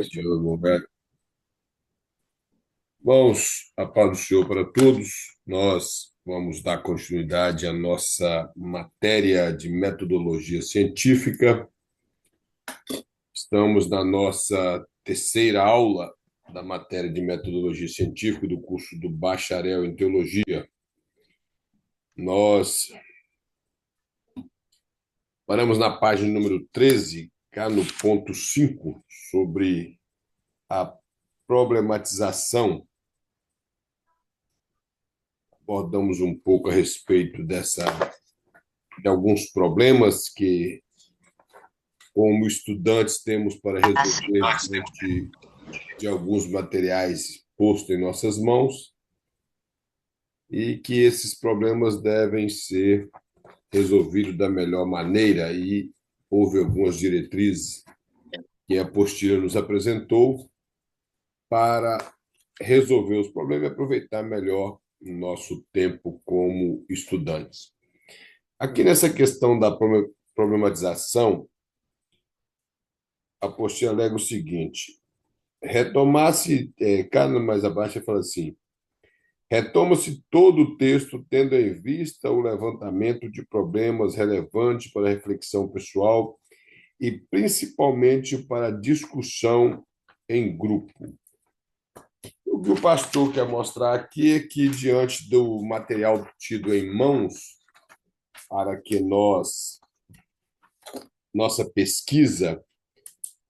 noite, Roberto. Irmãos, a paz do Senhor para todos. Nós vamos dar continuidade à nossa matéria de metodologia científica. Estamos na nossa terceira aula da matéria de metodologia científica do curso do Bacharel em Teologia. Nós paramos na página número 13, cá no ponto 5, sobre a problematização. Abordamos um pouco a respeito de alguns problemas que, como estudantes, temos para resolver diante de alguns materiais postos em nossas mãos e que esses problemas devem ser resolvidos da melhor maneira. E houve algumas diretrizes que a apostila nos apresentou para resolver os problemas e aproveitar melhor o nosso tempo como estudantes. Aqui nessa questão da problematização, a apostila alega o seguinte: retomar-se, cada mais abaixo, fala assim: retoma-se todo o texto, tendo em vista o levantamento de problemas relevantes para a reflexão pessoal e principalmente para a discussão em grupo. O que o pastor quer mostrar aqui é que, diante do material tido em mãos, para que nossa pesquisa,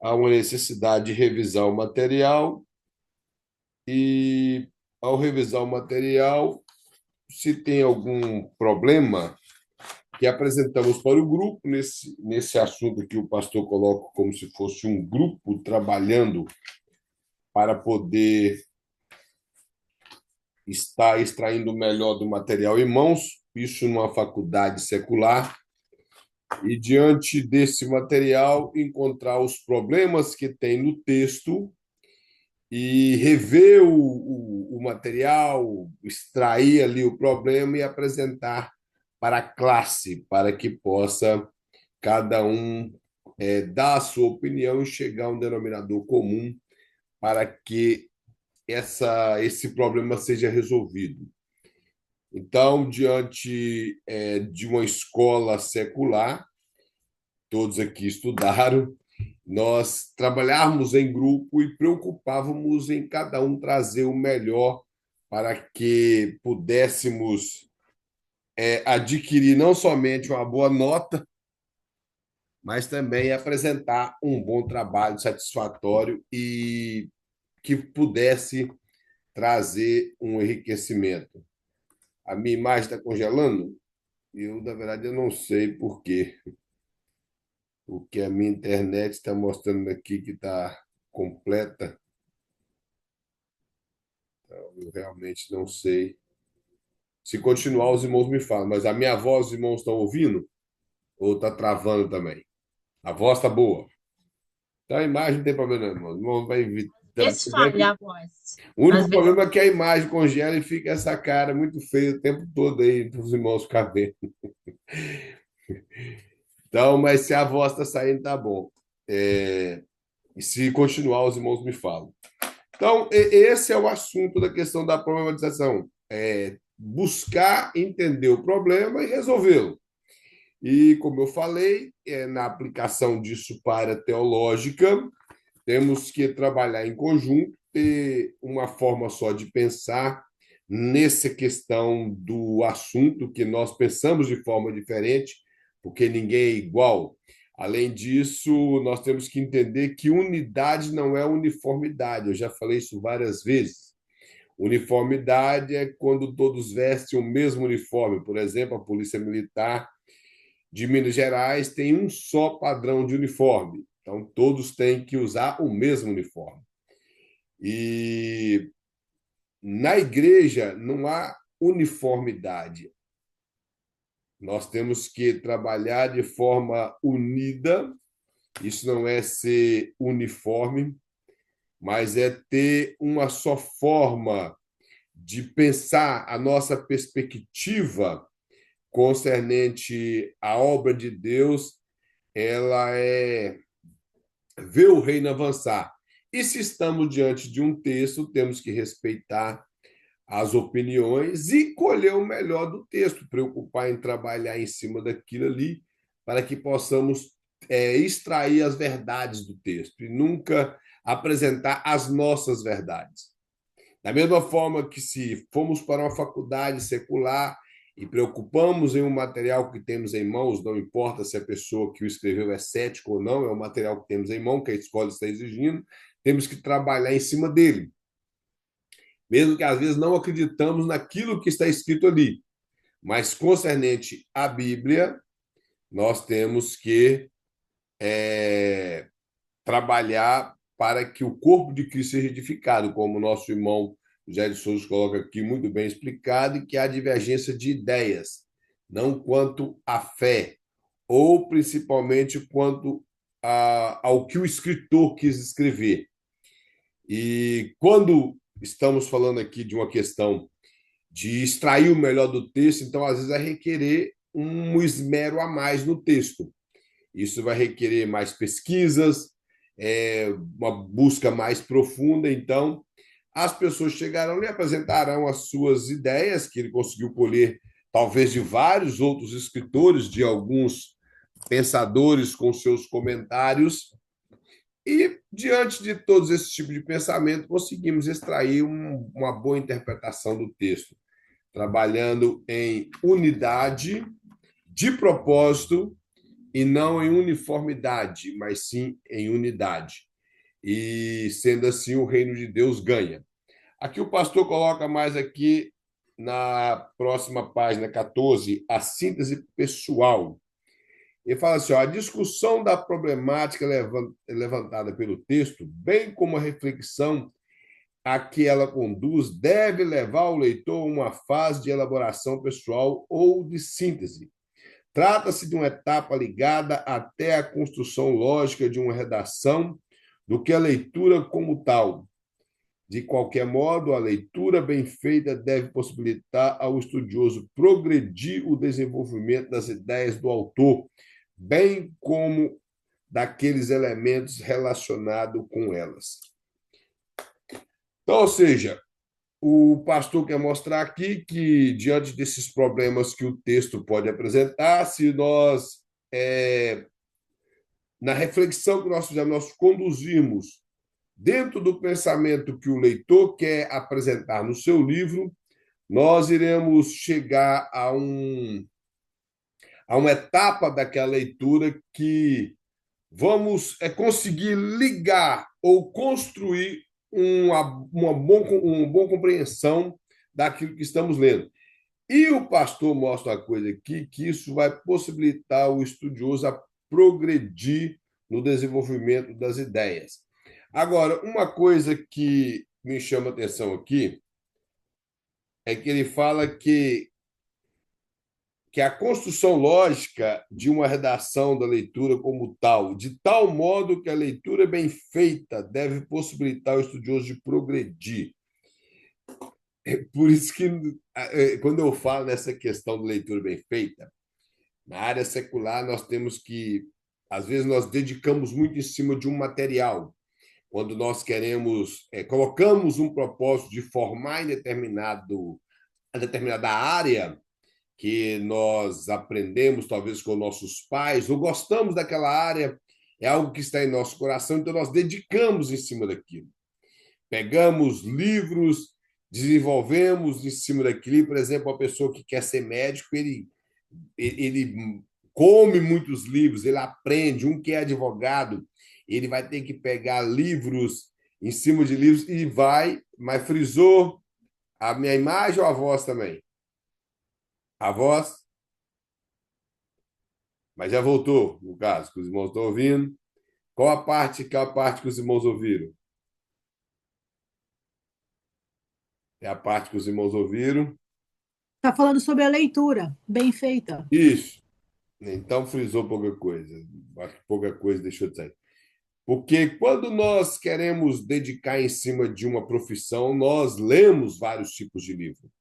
há uma necessidade de revisar o material e, ao revisar o material, se tem algum problema que apresentamos para o grupo, nesse assunto que o pastor coloca como se fosse um grupo trabalhando para poder estar extraindo o melhor do material em mãos, isso numa faculdade secular, e diante desse material encontrar os problemas que tem no texto e rever o material, extrair ali o problema e apresentar para a classe, para que possa cada um dar a sua opinião e chegar a um denominador comum para que esse problema seja resolvido. Então, diante de uma escola secular, todos aqui estudaram, nós trabalhávamos em grupo e preocupávamos em cada um trazer o melhor para que pudéssemos adquirir não somente uma boa nota, mas também apresentar um bom trabalho satisfatório e que pudesse trazer um enriquecimento. A minha imagem está congelando? Na verdade, eu não sei por quê. O que a minha internet está mostrando aqui que está completa, eu realmente não sei. Se continuar, os irmãos me falam, mas a minha voz, os irmãos estão ouvindo? Ou está travando também? A voz está boa. Então a imagem não tem problema, não, irmão. O irmão vai vir. Desfalha a voz. O Às único vezes, problema é que a imagem congela e fica essa cara muito feia o tempo todo aí para os irmãos ficarem vendo. Então, mas se a voz está saindo, tá bom. E se continuar, os irmãos me falam. Então, esse é o assunto da questão da problematização. Buscar entender o problema e resolvê-lo. E, como eu falei, na aplicação disso para a teológica, temos que trabalhar em conjunto, ter uma forma só de pensar nessa questão do assunto, que nós pensamos de forma diferente, porque ninguém é igual. Além disso, nós temos que entender que unidade não é uniformidade. Eu já falei isso várias vezes. Uniformidade é quando todos vestem o mesmo uniforme. Por exemplo, a Polícia Militar de Minas Gerais tem um só padrão de uniforme. Então, todos têm que usar o mesmo uniforme. E na igreja não há uniformidade. Nós temos que trabalhar de forma unida. Isso não é ser uniforme, mas é ter uma só forma de pensar a nossa perspectiva concernente à obra de Deus. Ela é ver o reino avançar. E se estamos diante de um texto, temos que respeitar as opiniões e colher o melhor do texto, preocupar em trabalhar em cima daquilo ali, para que possamos extrair as verdades do texto e nunca apresentar as nossas verdades. Da mesma forma que se formos para uma faculdade secular e preocupamos em um material que temos em mãos, não importa se a pessoa que o escreveu é cético ou não, é o material que temos em mão, que a escola está exigindo, temos que trabalhar em cima dele. Mesmo que às vezes não acreditamos naquilo que está escrito ali. Mas concernente à Bíblia, nós temos que trabalhar para que o corpo de Cristo seja edificado, como o nosso irmão José de Souza coloca aqui muito bem explicado, e que há divergência de ideias, não quanto à fé, ou principalmente quanto ao que o escritor quis escrever. E quando estamos falando aqui de uma questão de extrair o melhor do texto, então às vezes vai requerer um esmero a mais no texto. Isso vai requerer mais pesquisas, uma busca mais profunda. Então, as pessoas chegarão e apresentarão as suas ideias, que ele conseguiu colher, talvez, de vários outros escritores, de alguns pensadores com seus comentários. E, diante de todos esses tipos de pensamento, conseguimos extrair uma boa interpretação do texto, trabalhando em unidade de propósito e não em uniformidade, mas sim em unidade. E, sendo assim, o reino de Deus ganha. Aqui o pastor coloca mais aqui na próxima página 14, a síntese pessoal. Ele fala assim, ó, a discussão da problemática levantada pelo texto, bem como a reflexão a que ela conduz, deve levar o leitor a uma fase de elaboração pessoal ou de síntese. Trata-se de uma etapa ligada até a construção lógica de uma redação do que a leitura como tal. De qualquer modo, a leitura bem feita deve possibilitar ao estudioso progredir o desenvolvimento das ideias do autor, bem como daqueles elementos relacionados com elas. Então, ou seja, o pastor quer mostrar aqui que, diante desses problemas que o texto pode apresentar, se nós, na reflexão que nós fizemos, nós conduzimos dentro do pensamento que o leitor quer apresentar no seu livro, nós iremos chegar a uma etapa daquela leitura que vamos conseguir ligar ou construir uma boa compreensão daquilo que estamos lendo. E o pastor mostra uma coisa aqui, que isso vai possibilitar o estudioso a progredir no desenvolvimento das ideias. Agora, uma coisa que me chama a atenção aqui é que ele fala que a construção lógica de uma redação da leitura como tal, de tal modo que a leitura bem feita deve possibilitar o estudioso de progredir. É por isso que, quando eu falo nessa questão de leitura bem feita, na área secular nós temos que, às vezes, nós dedicamos muito em cima de um material. Quando nós queremos, colocamos um propósito de formar em determinada área, que nós aprendemos, talvez, com nossos pais, ou gostamos daquela área, é algo que está em nosso coração, então nós dedicamos em cima daquilo. Pegamos livros, desenvolvemos em cima daquilo. Por exemplo, a pessoa que quer ser médico, ele come muitos livros, ele aprende. Um que é advogado, ele vai ter que pegar livros em cima de livros e vai, mas frisou a minha imagem ou a voz também? A voz? Mas já voltou, no caso, que os irmãos estão ouvindo. Qual a parte que os irmãos ouviram? É a parte que os irmãos ouviram. Está falando sobre a leitura bem feita. Isso. Então frisou pouca coisa. Acho que pouca coisa deixou de sair. Porque quando nós queremos dedicar em cima de uma profissão, nós lemos vários tipos de livro.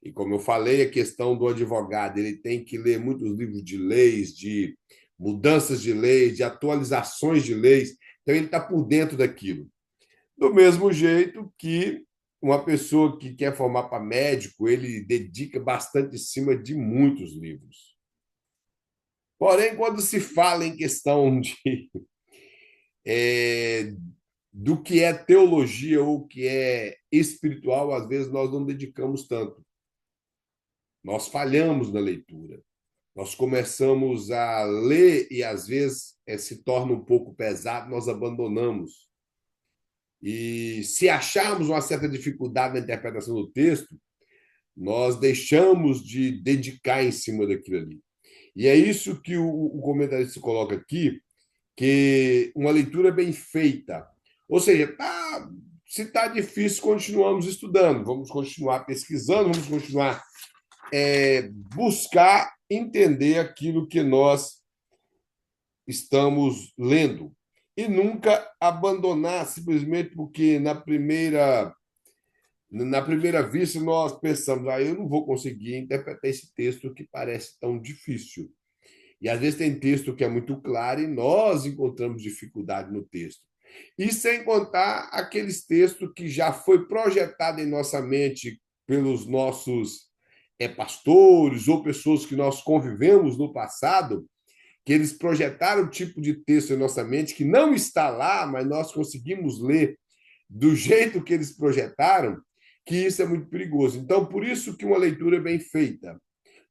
E como eu falei, a questão do advogado, ele tem que ler muitos livros de leis, de mudanças de leis, de atualizações de leis. Então, ele está por dentro daquilo. Do mesmo jeito que uma pessoa que quer formar para médico, ele dedica bastante em cima de muitos livros. Porém, quando se fala em questão é, do que é teologia ou o que é espiritual, às vezes nós não dedicamos tanto. Nós falhamos na leitura. Nós começamos a ler e, às vezes, se torna um pouco pesado, nós abandonamos. E se acharmos uma certa dificuldade na interpretação do texto, nós deixamos de dedicar em cima daquilo ali. E é isso que o comentarista coloca aqui, que uma leitura bem feita. Ou seja, se está difícil, continuamos estudando, vamos continuar pesquisando, vamos continuar buscar entender aquilo que nós estamos lendo. E nunca abandonar simplesmente porque na primeira vista nós pensamos, eu não vou conseguir interpretar esse texto que parece tão difícil. E às vezes tem texto que é muito claro e nós encontramos dificuldade no texto. E sem contar aqueles textos que já foi projetado em nossa mente pelos nossos pastores ou pessoas que nós convivemos no passado, que eles projetaram o tipo de texto em nossa mente que não está lá, mas nós conseguimos ler do jeito que eles projetaram, que isso é muito perigoso. Então, por isso que uma leitura é bem feita.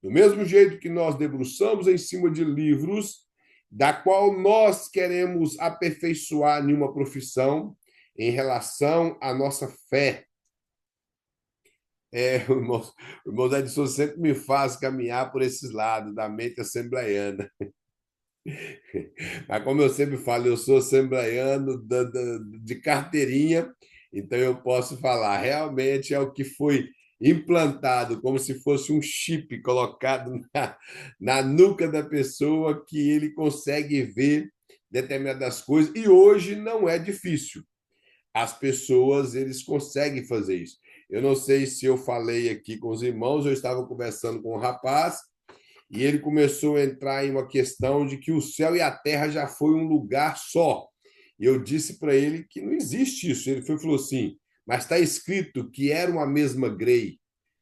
Do mesmo jeito que nós debruçamos em cima de livros da qual nós queremos aperfeiçoar nenhuma profissão em relação à nossa fé. O irmão Zé de Souza sempre me faz caminhar por esses lados da mente assembleiana. Mas, como eu sempre falo, eu sou assembleiano de carteirinha, então eu posso falar. Realmente é o que foi implantado, como se fosse um chip colocado na nuca da pessoa, que ele consegue ver determinadas coisas. E hoje não é difícil. As pessoas, eles conseguem fazer isso. Eu não sei se eu falei aqui com os irmãos, eu estava conversando com um rapaz, e ele começou a entrar em uma questão de que o céu e a terra já foi um lugar só. E eu disse para ele que não existe isso. Ele falou assim, mas está escrito que era uma mesma grei.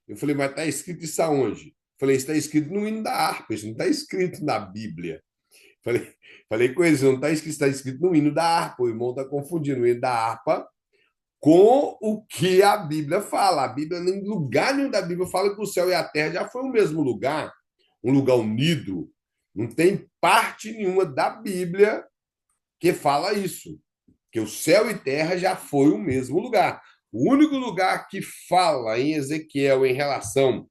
Eu falei, mas está escrito isso aonde? Eu falei, está escrito no hino da harpa, isso não está escrito na Bíblia. Falei com eles, não está escrito no hino da harpa, o irmão está confundindo o hino da harpa com o que a Bíblia fala. A Bíblia, em lugar nenhum da Bíblia, fala que o céu e a terra já foi o mesmo lugar, um lugar unido. Não tem parte nenhuma da Bíblia que fala isso, que o céu e terra já foi o mesmo lugar. O único lugar que fala em Ezequiel em relação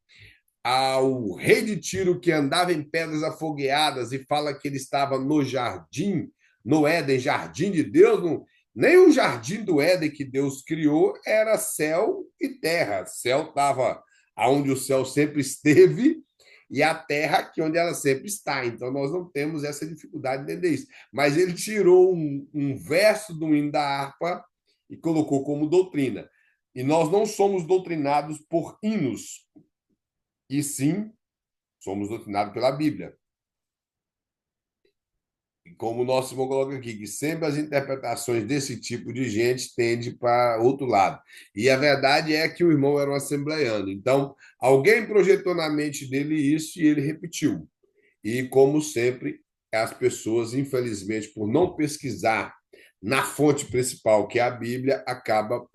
ao rei de Tiro que andava em pedras afogueadas e fala que ele estava no jardim, no Éden, jardim de Deus, nem o jardim do Éden que Deus criou era céu e terra. Céu estava onde o céu sempre esteve e a terra aqui onde ela sempre está. Então, nós não temos essa dificuldade de entender isso. Mas ele tirou um verso do hino da harpa e colocou como doutrina. E nós não somos doutrinados por hinos, e sim somos doutrinados pela Bíblia. E como o nosso irmão coloca aqui, que sempre as interpretações desse tipo de gente tendem para outro lado. E a verdade é que o irmão era um assembleiano. Então, alguém projetou na mente dele isso e ele repetiu. E, como sempre, as pessoas, infelizmente, por não pesquisar na fonte principal, que é a Bíblia, acaba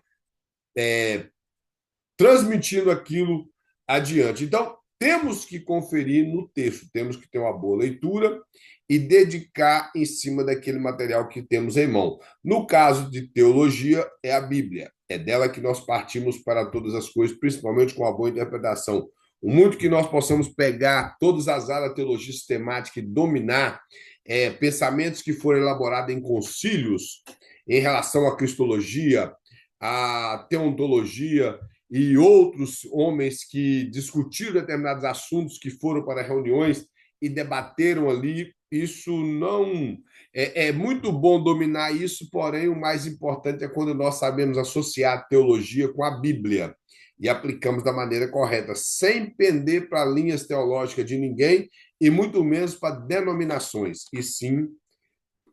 transmitindo aquilo adiante. Então, temos que conferir no texto, temos que ter uma boa leitura e dedicar em cima daquele material que temos em mão. No caso de teologia, é a Bíblia. É dela que nós partimos para todas as coisas, principalmente com uma boa interpretação. O muito que nós possamos pegar todas as áreas da teologia sistemática e dominar pensamentos que foram elaborados em concílios em relação à cristologia, à teontologia, e outros homens que discutiram determinados assuntos, que foram para reuniões e debateram ali. Isso não é muito bom dominar isso, porém o mais importante é quando nós sabemos associar a teologia com a Bíblia e aplicamos da maneira correta, sem pender para linhas teológicas de ninguém e muito menos para denominações, e sim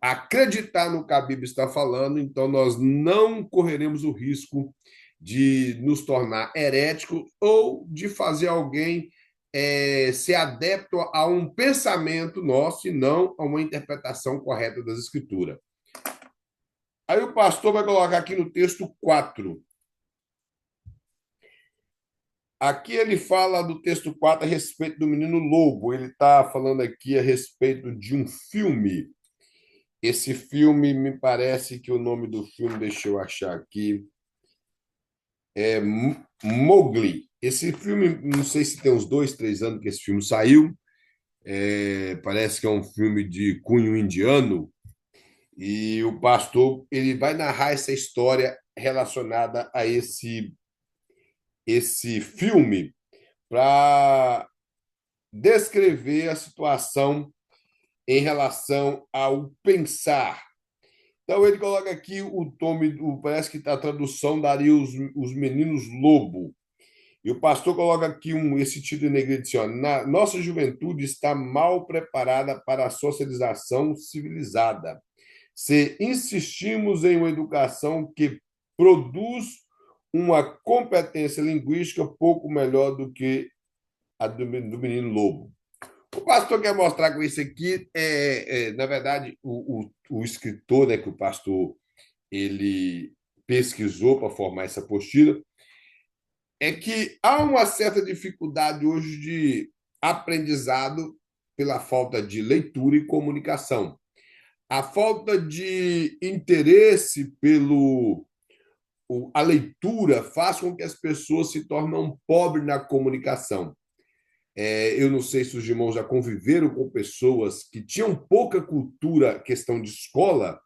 acreditar no que a Bíblia está falando, então nós não correremos o risco de nos tornar heréticos ou de fazer alguém ser adepto a um pensamento nosso e não a uma interpretação correta das Escrituras. Aí o pastor vai colocar aqui no texto 4. Aqui ele fala do texto 4 a respeito do menino lobo. Ele está falando aqui a respeito de um filme. Esse filme, me parece que o nome do filme, deixa eu achar aqui, é Mowgli. Esse filme, não sei se tem uns 2, 3 anos que esse filme saiu. Parece que é um filme de cunho indiano. E o pastor ele vai narrar essa história relacionada a esse filme para descrever a situação em relação ao pensar. Então, ele coloca aqui o tome, parece que a tradução daria os meninos lobo. E o pastor coloca aqui esse título em negrito, assim, ó, nossa juventude está mal preparada para a socialização civilizada. Se insistimos em uma educação que produz uma competência linguística pouco melhor do que a do menino lobo. O pastor quer mostrar com isso aqui, na verdade, o escritor, né, que o pastor ele pesquisou para formar essa apostila, é que há uma certa dificuldade hoje de aprendizado pela falta de leitura e comunicação. A falta de interesse a leitura faz com que as pessoas se tornem pobres na comunicação. Eu não sei se os irmãos já conviveram com pessoas que tinham pouca cultura, questão de escola,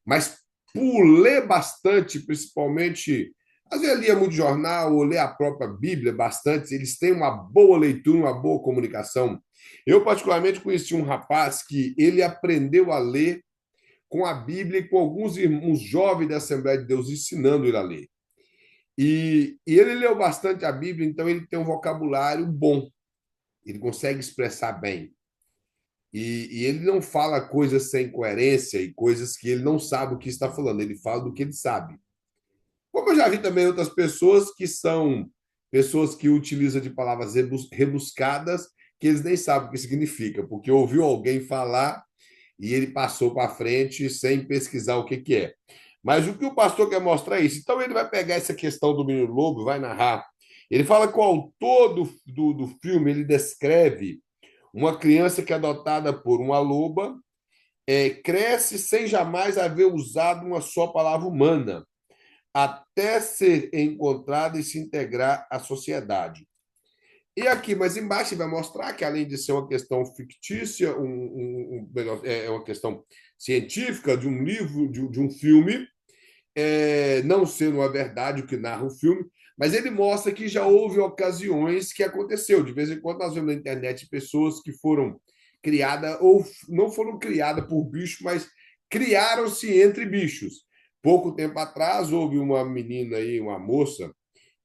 mas por ler bastante, principalmente, às vezes lia muito jornal ou ler a própria Bíblia bastante, eles têm uma boa leitura, uma boa comunicação. Eu, particularmente, conheci um rapaz que ele aprendeu a ler com a Bíblia e com alguns irmãos jovens da Assembleia de Deus ensinando ele a ler. E ele leu bastante a Bíblia, então ele tem um vocabulário bom, ele consegue expressar bem. E ele não fala coisas sem coerência e coisas que ele não sabe o que está falando, ele fala do que ele sabe. Como eu já vi também outras pessoas que são pessoas que utilizam de palavras rebuscadas que eles nem sabem o que significa, porque ouviu alguém falar e ele passou para frente sem pesquisar o que, que é. Mas o que o pastor quer mostrar é isso. Então ele vai pegar essa questão do menino lobo, vai narrar. Ele fala que o autor do filme ele descreve uma criança que é adotada por uma loba, cresce sem jamais haver usado uma só palavra humana, até ser encontrada e se integrar à sociedade. E aqui, mas embaixo, vai mostrar que, além de ser uma questão fictícia, é uma questão científica de um livro, de um filme, não sendo uma verdade o que narra o filme, mas ele mostra que já houve ocasiões que aconteceu. De vez em quando nós vemos na internet pessoas que foram criadas, ou não foram criadas por bichos, mas criaram-se entre bichos. Pouco tempo atrás, houve uma menina aí, uma moça,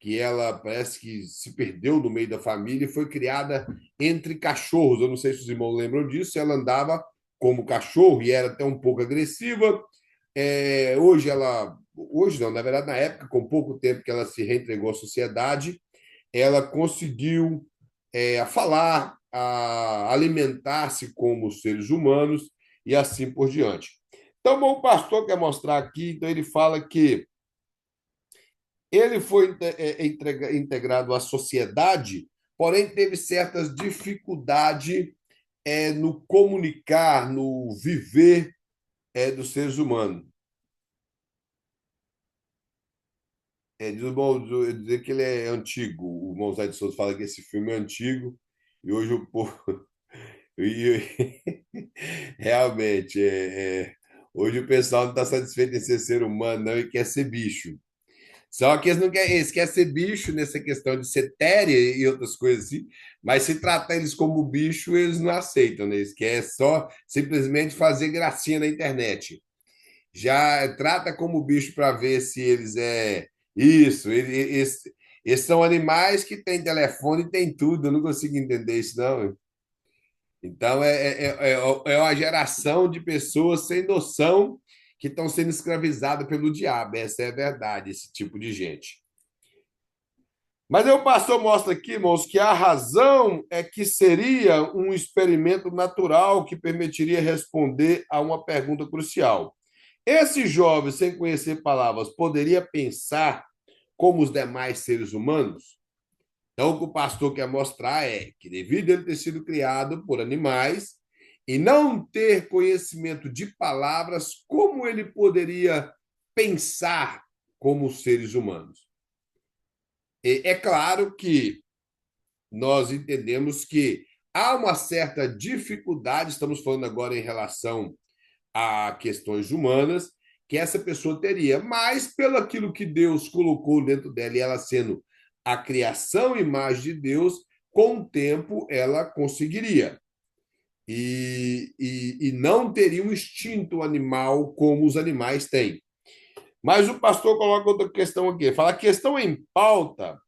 que ela parece que se perdeu no meio da família e foi criada entre cachorros. Eu não sei se os irmãos lembram disso. Ela andava como cachorro e era até um pouco agressiva. Hoje não, na verdade, na época, com pouco tempo que ela se reentregou à sociedade, ela conseguiu falar, a alimentar-se como seres humanos e assim por diante. Então, o pastor quer mostrar aqui, então ele fala que ele foi integrado à sociedade, porém teve certas dificuldades no comunicar, no viver dos seres humanos. Dizer que ele é antigo. O Mozart de Souza fala que esse filme é antigo e hoje o povo. Realmente, hoje o pessoal não está satisfeito em ser ser humano, não, e quer ser bicho. Só que eles não querem, eles querem ser bicho nessa questão de ser téria e outras coisas assim, mas se tratar eles como bicho, eles não aceitam, né? Eles querem só simplesmente fazer gracinha na internet. Já trata como bicho para ver se eles isso. Eles são animais que têm telefone e têm tudo. Eu não consigo entender isso, não. Então, é uma geração de pessoas sem noção que estão sendo escravizadas pelo diabo. Essa é a verdade, esse tipo de gente. Mas aí o pastor mostra aqui, irmãos, que a razão é que seria um experimento natural que permitiria responder a uma pergunta crucial. Esse jovem, sem conhecer palavras, poderia pensar como os demais seres humanos? Então, o que o pastor quer mostrar é que, devido a ele ter sido criado por animais e não ter conhecimento de palavras, como ele poderia pensar como os seres humanos? E é claro que nós entendemos que há uma certa dificuldade, estamos falando agora em relação a questões humanas, que essa pessoa teria, mas pelo aquilo que Deus colocou dentro dela e ela sendo a criação e imagem de Deus, com o tempo ela conseguiria. E não teria um instinto animal como os animais têm. Mas o pastor coloca outra questão aqui. Fala, a questão em pauta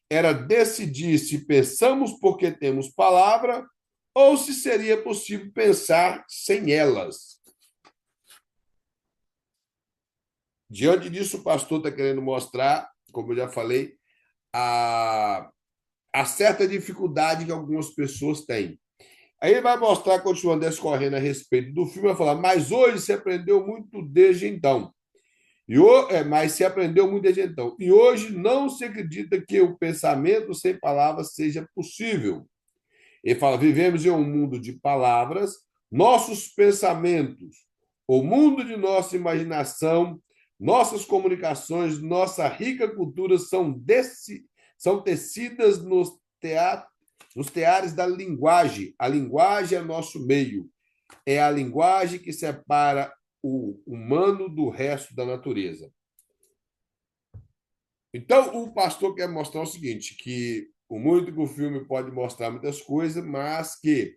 era decidir se pensamos porque temos palavra ou se seria possível pensar sem elas. Diante disso, o pastor está querendo mostrar, como eu já falei, a certa dificuldade que algumas pessoas têm. Aí ele vai mostrar, continuando discorrendo a respeito do filme, vai falar, mas hoje se aprendeu muito desde então. Mas se aprendeu muito desde então. E hoje não se acredita que o pensamento sem palavras seja possível. Ele fala, vivemos em um mundo de palavras, nossos pensamentos, o mundo de nossa imaginação, nossas comunicações, nossa rica cultura são tecidas nos teares da linguagem. A linguagem é nosso meio. É a linguagem que separa o humano do resto da natureza. Então, o pastor quer mostrar o seguinte, que o muito que o filme pode mostrar muitas coisas, mas que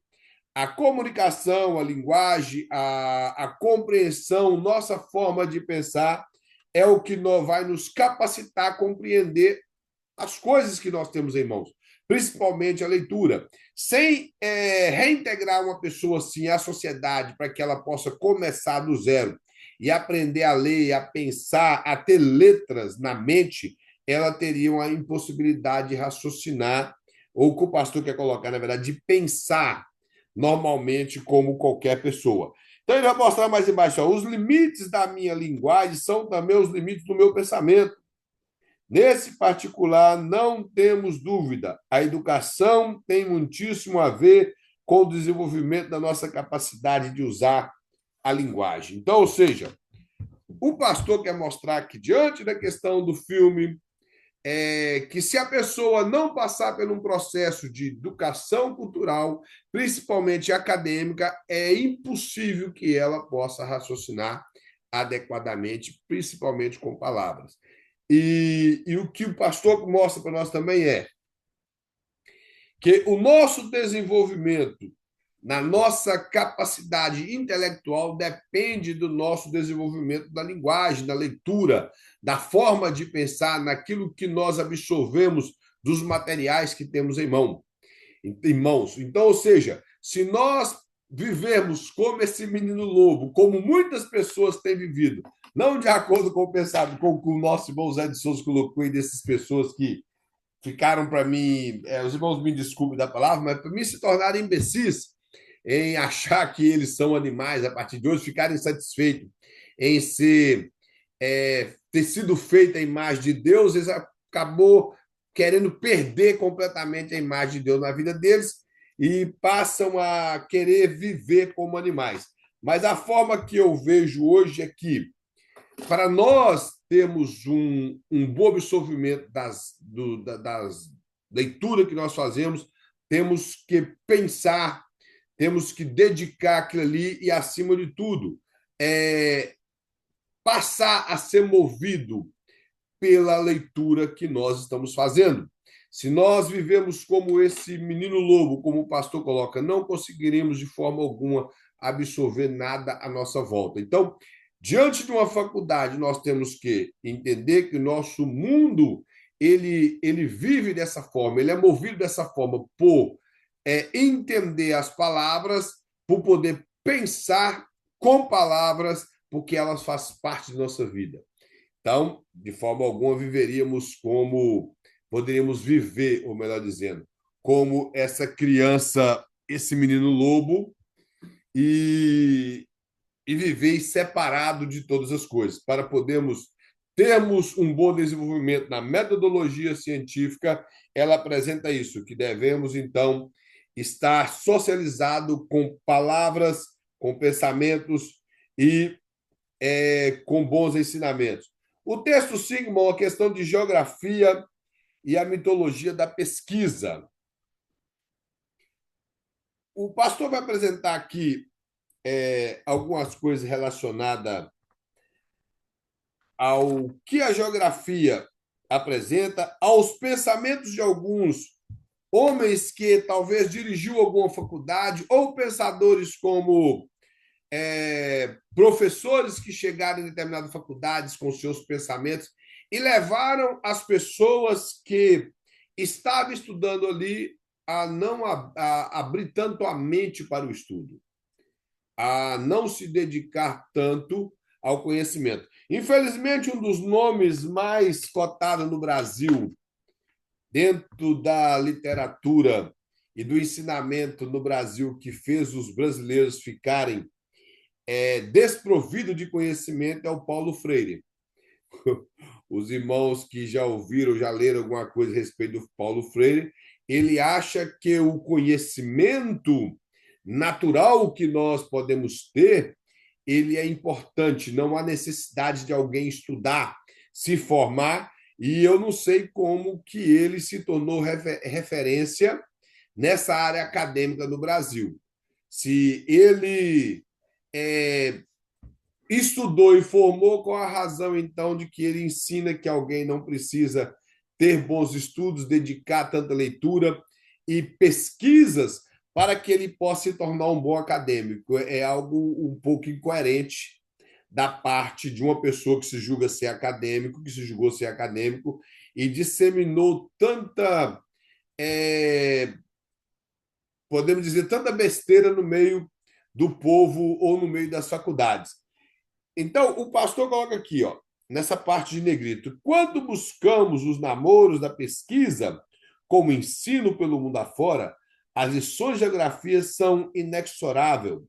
a comunicação, a linguagem, a compreensão, nossa forma de pensar é o que vai nos capacitar a compreender as coisas que nós temos em mãos, principalmente a leitura. Sem reintegrar uma pessoa assim à sociedade para que ela possa começar do zero e aprender a ler, a pensar, a ter letras na mente, ela teria uma impossibilidade de raciocinar, ou o que o pastor quer colocar, na verdade, de pensar normalmente como qualquer pessoa. Então, ele vai mostrar mais embaixo, ó, os limites da minha linguagem são também os limites do meu pensamento. Nesse particular, não temos dúvida, a educação tem muitíssimo a ver com o desenvolvimento da nossa capacidade de usar a linguagem. Então, ou seja, o pastor quer mostrar que, diante da questão do filme, que se a pessoa não passar por um processo de educação cultural, principalmente acadêmica, é impossível que ela possa raciocinar adequadamente, principalmente com palavras. E o que o pastor mostra para nós também é que o nosso desenvolvimento na nossa capacidade intelectual depende do nosso desenvolvimento da linguagem, da leitura, da forma de pensar, naquilo que nós absorvemos dos materiais que temos em mãos. Então, ou seja, se nós vivermos como esse menino lobo, como muitas pessoas têm vivido, não de acordo com o pensamento, com o que o nosso irmão Zé de Souza colocou aí dessas pessoas que ficaram para mim, os irmãos me desculpem da palavra, mas para mim se tornaram imbecis em achar que eles são animais a partir de hoje, ficarem satisfeitos em ter sido feita a imagem de Deus, eles acabou querendo perder completamente a imagem de Deus na vida deles e passam a querer viver como animais. Mas a forma que eu vejo hoje é que, para nós termos um bom absorvimento das leituras que nós fazemos, temos que pensar, temos que dedicar aquilo ali e, acima de tudo, passar a ser movido pela leitura que nós estamos fazendo. Se nós vivemos como esse menino lobo, como o pastor coloca, não conseguiremos de forma alguma absorver nada à nossa volta. Então, diante de uma faculdade, nós temos que entender que o nosso mundo ele vive dessa forma, ele é movido dessa forma por entender as palavras, por poder pensar com palavras, porque elas fazem parte da nossa vida. Então, de forma alguma, poderíamos viver, ou melhor dizendo, como essa criança, esse menino lobo, e viver separado de todas as coisas, para podermos termos um bom desenvolvimento na metodologia científica. Ela apresenta isso, que devemos, então, estar socializado com palavras, com pensamentos e com bons ensinamentos. O texto Sigmund, a questão de geografia e a mitologia da pesquisa. O pastor vai apresentar aqui algumas coisas relacionadas ao que a geografia apresenta, aos pensamentos de alguns homens que talvez dirigiu alguma faculdade, ou pensadores como professores que chegaram em determinadas faculdades com seus pensamentos e levaram as pessoas que estavam estudando ali a não abrir tanto a mente para o estudo, a não se dedicar tanto ao conhecimento. Infelizmente, um dos nomes mais cotados no Brasil, dentro da literatura e do ensinamento no Brasil, que fez os brasileiros ficarem desprovidos de conhecimento, é o Paulo Freire. Os irmãos que já ouviram, já leram alguma coisa a respeito do Paulo Freire, ele acha que o conhecimento natural que nós podemos ter, ele é importante, não há necessidade de alguém estudar, se formar, e eu não sei como que ele se tornou referência nessa área acadêmica no Brasil. Se ele estudou e formou, com a razão, então, de que ele ensina que alguém não precisa ter bons estudos, dedicar tanta leitura e pesquisas para que ele possa se tornar um bom acadêmico. É algo um pouco incoerente da parte de uma pessoa que se julga ser acadêmico, que se julgou ser acadêmico e disseminou tanta, podemos dizer, tanta besteira no meio do povo ou no meio das faculdades. Então, o pastor coloca aqui, nessa parte de negrito: quando buscamos os namoros da pesquisa como ensino pelo mundo afora, as lições de geografia são inexoráveis.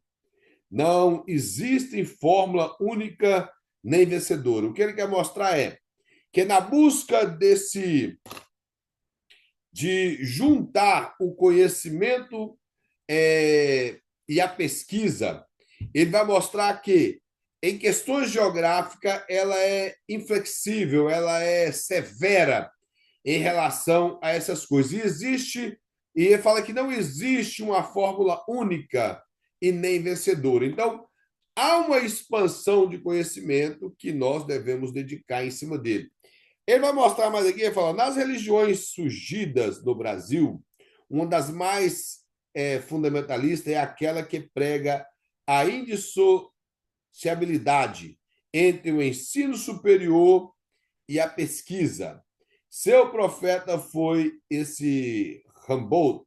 Não existe fórmula única nem vencedora. O que ele quer mostrar é que na busca de juntar o conhecimento e a pesquisa, ele vai mostrar que, em questões geográficas, ela é inflexível, ela é severa em relação a essas coisas. E ele fala que não existe uma fórmula única e nem vencedora. Então, há uma expansão de conhecimento que nós devemos dedicar em cima dele. Ele vai mostrar mais aqui, ele fala: nas religiões surgidas no Brasil, uma das mais fundamentalistas é aquela que prega a indissociabilidade entre o ensino superior e a pesquisa. Seu profeta foi esse Humboldt.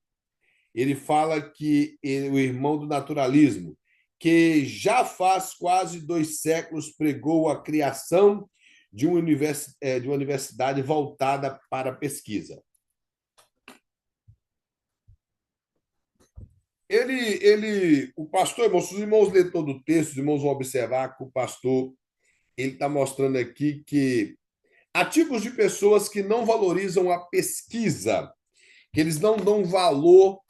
Ele fala que o irmão do naturalismo, que já faz quase 2 séculos pregou a criação de uma universidade voltada para a pesquisa. O pastor, irmãos, se os irmãos lerem todo o texto, os irmãos vão observar que o pastor ele está mostrando aqui que há tipos de pessoas que não valorizam a pesquisa, que eles não dão valor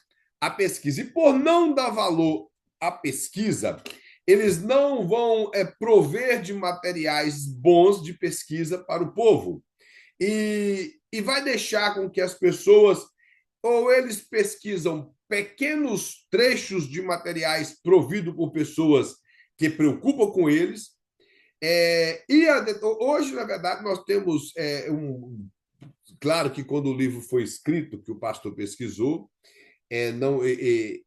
à pesquisa. E por não dar valor à pesquisa, eles não vão prover de materiais bons de pesquisa para o povo. E vai deixar com que as pessoas, ou eles pesquisam pequenos trechos de materiais providos por pessoas que preocupam com eles. Hoje, na verdade, nós temos claro que quando o livro foi escrito, que o pastor pesquisou,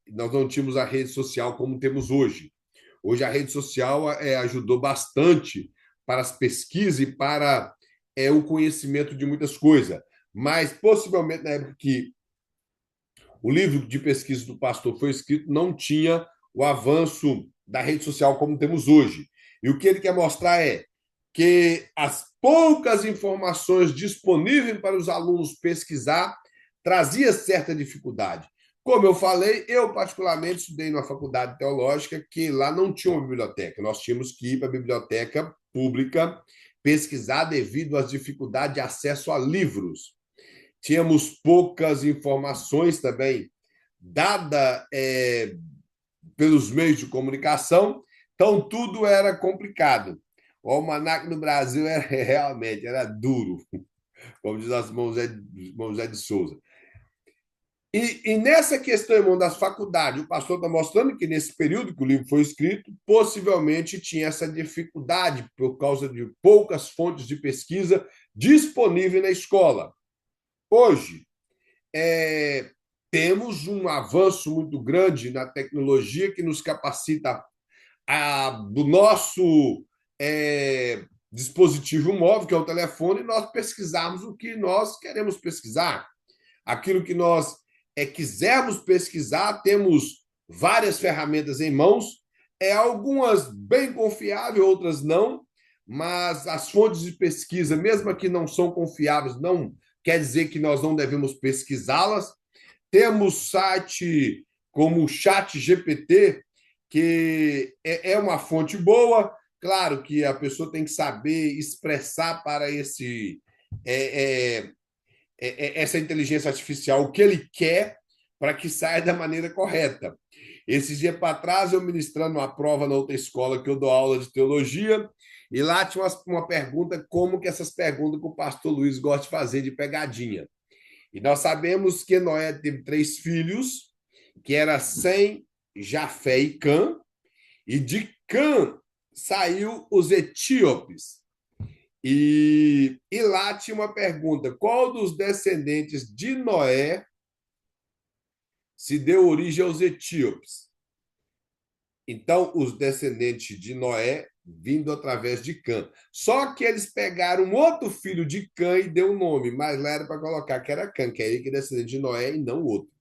nós não tínhamos a rede social como temos hoje. Hoje a rede social ajudou bastante para as pesquisas e para o conhecimento de muitas coisas. Mas, possivelmente, na época que o livro de pesquisa do pastor foi escrito, não tinha o avanço da rede social como temos hoje. E o que ele quer mostrar é que as poucas informações disponíveis para os alunos pesquisar trazia certa dificuldade. Como eu falei, eu particularmente estudei numa faculdade teológica que lá não tinha uma biblioteca. Nós tínhamos que ir para a biblioteca pública pesquisar devido às dificuldades de acesso a livros. Tínhamos poucas informações também dadas pelos meios de comunicação, então tudo era complicado. O almanac no Brasil era duro, como diz nosso irmão José de Souza. E nessa questão, irmão, das faculdades, o pastor está mostrando que nesse período que o livro foi escrito, possivelmente tinha essa dificuldade por causa de poucas fontes de pesquisa disponíveis na escola. Hoje, temos um avanço muito grande na tecnologia que nos capacita do nosso dispositivo móvel, que é o telefone, nós pesquisarmos o que nós queremos pesquisar. Aquilo que nós quisermos pesquisar, temos várias ferramentas em mãos, algumas bem confiáveis, outras não, mas as fontes de pesquisa, mesmo que não são confiáveis, não quer dizer que nós não devemos pesquisá-las. Temos site como o ChatGPT, que é uma fonte boa. Claro que a pessoa tem que saber expressar para essa inteligência artificial o que ele quer para que saia da maneira correta. Esses dias para trás, eu ministrando uma prova na outra escola que eu dou aula de teologia, e lá tinha uma pergunta, como que essas perguntas que o pastor Luiz gosta de fazer de pegadinha. E nós sabemos que Noé teve 3 filhos, que era Sem, Jafé e Cã, e de Cã saiu os etíopes. E lá tinha uma pergunta: qual dos descendentes de Noé se deu origem aos etíopes? Então, os descendentes de Noé vindo através de Cã. Só que eles pegaram um outro filho de Cã e deu um nome, mas lá era para colocar que era Cã, que é ele que é descendente de Noé e não o outro.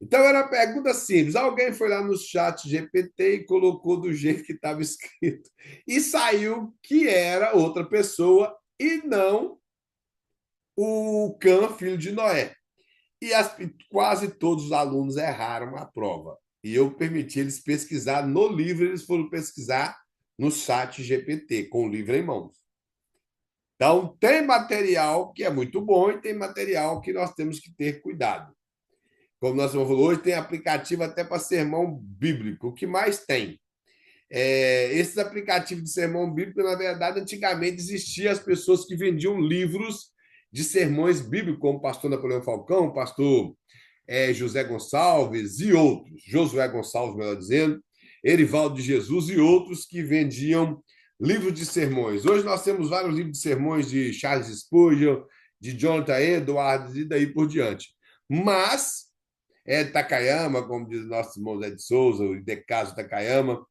Então, era uma pergunta simples. Alguém foi lá no chat GPT e colocou do jeito que estava escrito. E saiu que era outra pessoa e não o Cã, filho de Noé. E quase todos os alunos erraram a prova. E eu permiti eles pesquisar no livro, eles foram pesquisar no chat GPT, com o livro em mãos. Então, tem material que é muito bom e tem material que nós temos que ter cuidado. Como nós falamos hoje, tem aplicativo até para sermão bíblico. O que mais tem? Esses aplicativos de sermão bíblico, na verdade, antigamente existiam as pessoas que vendiam livros de sermões bíblicos, como o pastor Napoleão Falcão, o pastor José Gonçalves e outros, Josué Gonçalves, melhor dizendo, Erivaldo de Jesus e outros que vendiam livros de sermões. Hoje nós temos vários livros de sermões de Charles Spurgeon, de Jonathan Edwards e daí por diante. Mas Takayama, como diz nosso irmão Zé de Souza, o Decaso Takayama.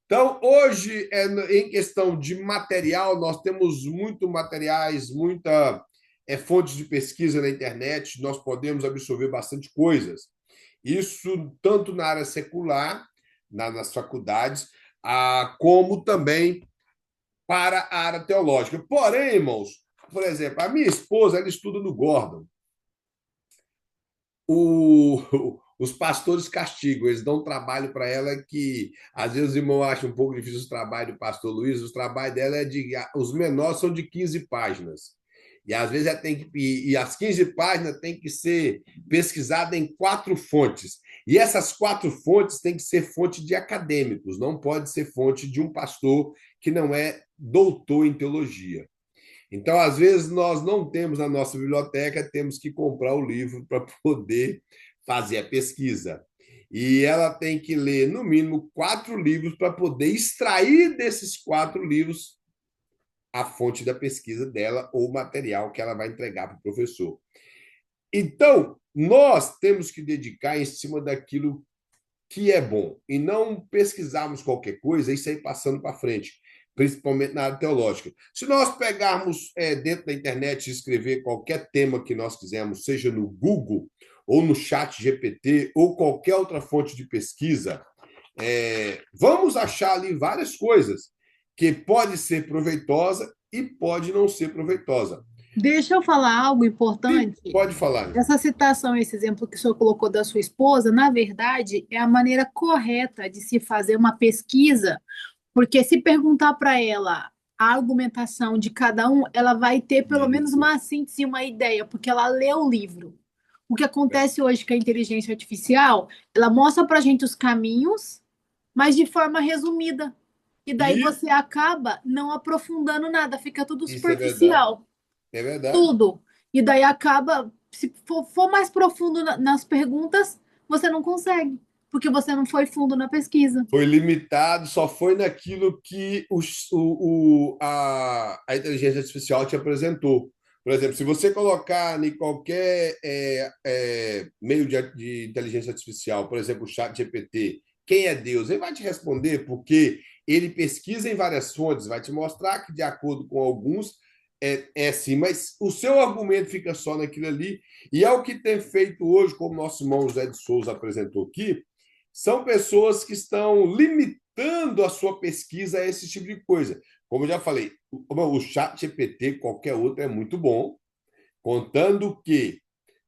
Então, hoje, em questão de material, nós temos muito materiais, muita fontes de pesquisa na internet, nós podemos absorver bastante coisas. Isso tanto na área secular, nas faculdades, como também para a área teológica. Porém, irmãos, por exemplo, a minha esposa, ela estuda no Gordon. Os pastores castigam, eles dão trabalho para ela que, às vezes, os irmãos acham um pouco difícil o trabalho do pastor Luiz, o trabalho dela os menores são de 15 páginas. E, às vezes, e as 15 páginas têm que ser pesquisadas em 4 fontes. E essas 4 fontes têm que ser fonte de acadêmicos, não pode ser fonte de um pastor que não é doutor em teologia. Então, às vezes, nós não temos na nossa biblioteca, temos que comprar o livro para poder fazer a pesquisa. E ela tem que ler, no mínimo, 4 livros para poder extrair desses 4 livros a fonte da pesquisa dela ou o material que ela vai entregar para o professor. Então, nós temos que dedicar em cima daquilo que é bom e não pesquisarmos qualquer coisa e sair passando para frente, principalmente na área teológica. Se nós pegarmos dentro da internet e escrever qualquer tema que nós quisermos, seja no Google ou no chat GPT, ou qualquer outra fonte de pesquisa, vamos achar ali várias coisas que pode ser proveitosa e pode não ser proveitosa. Deixa eu falar algo importante. Sim, pode falar. Essa citação, esse exemplo que o senhor colocou da sua esposa, na verdade, é a maneira correta de se fazer uma pesquisa, porque se perguntar para ela a argumentação de cada um, ela vai ter pelo menos uma síntese, uma ideia, porque ela leu o livro. O que acontece hoje com a inteligência artificial, ela mostra para a gente os caminhos, mas de forma resumida. E daí você acaba não aprofundando nada, fica tudo superficial. É verdade. Tudo. E daí acaba, se for mais profundo nas perguntas, você não consegue, porque você não foi fundo na pesquisa. Foi limitado, só foi naquilo que a inteligência artificial te apresentou. Por exemplo, se você colocar em qualquer meio de inteligência artificial, por exemplo, o chat GPT, quem é Deus? Ele vai te responder porque ele pesquisa em várias fontes, vai te mostrar que, de acordo com alguns, é sim, mas o seu argumento fica só naquilo ali, e é o que tem feito hoje, como nosso irmão José de Souza apresentou aqui, são pessoas que estão limitando a sua pesquisa a esse tipo de coisa. Como eu já falei, o chat GPT, qualquer outro, é muito bom, contando que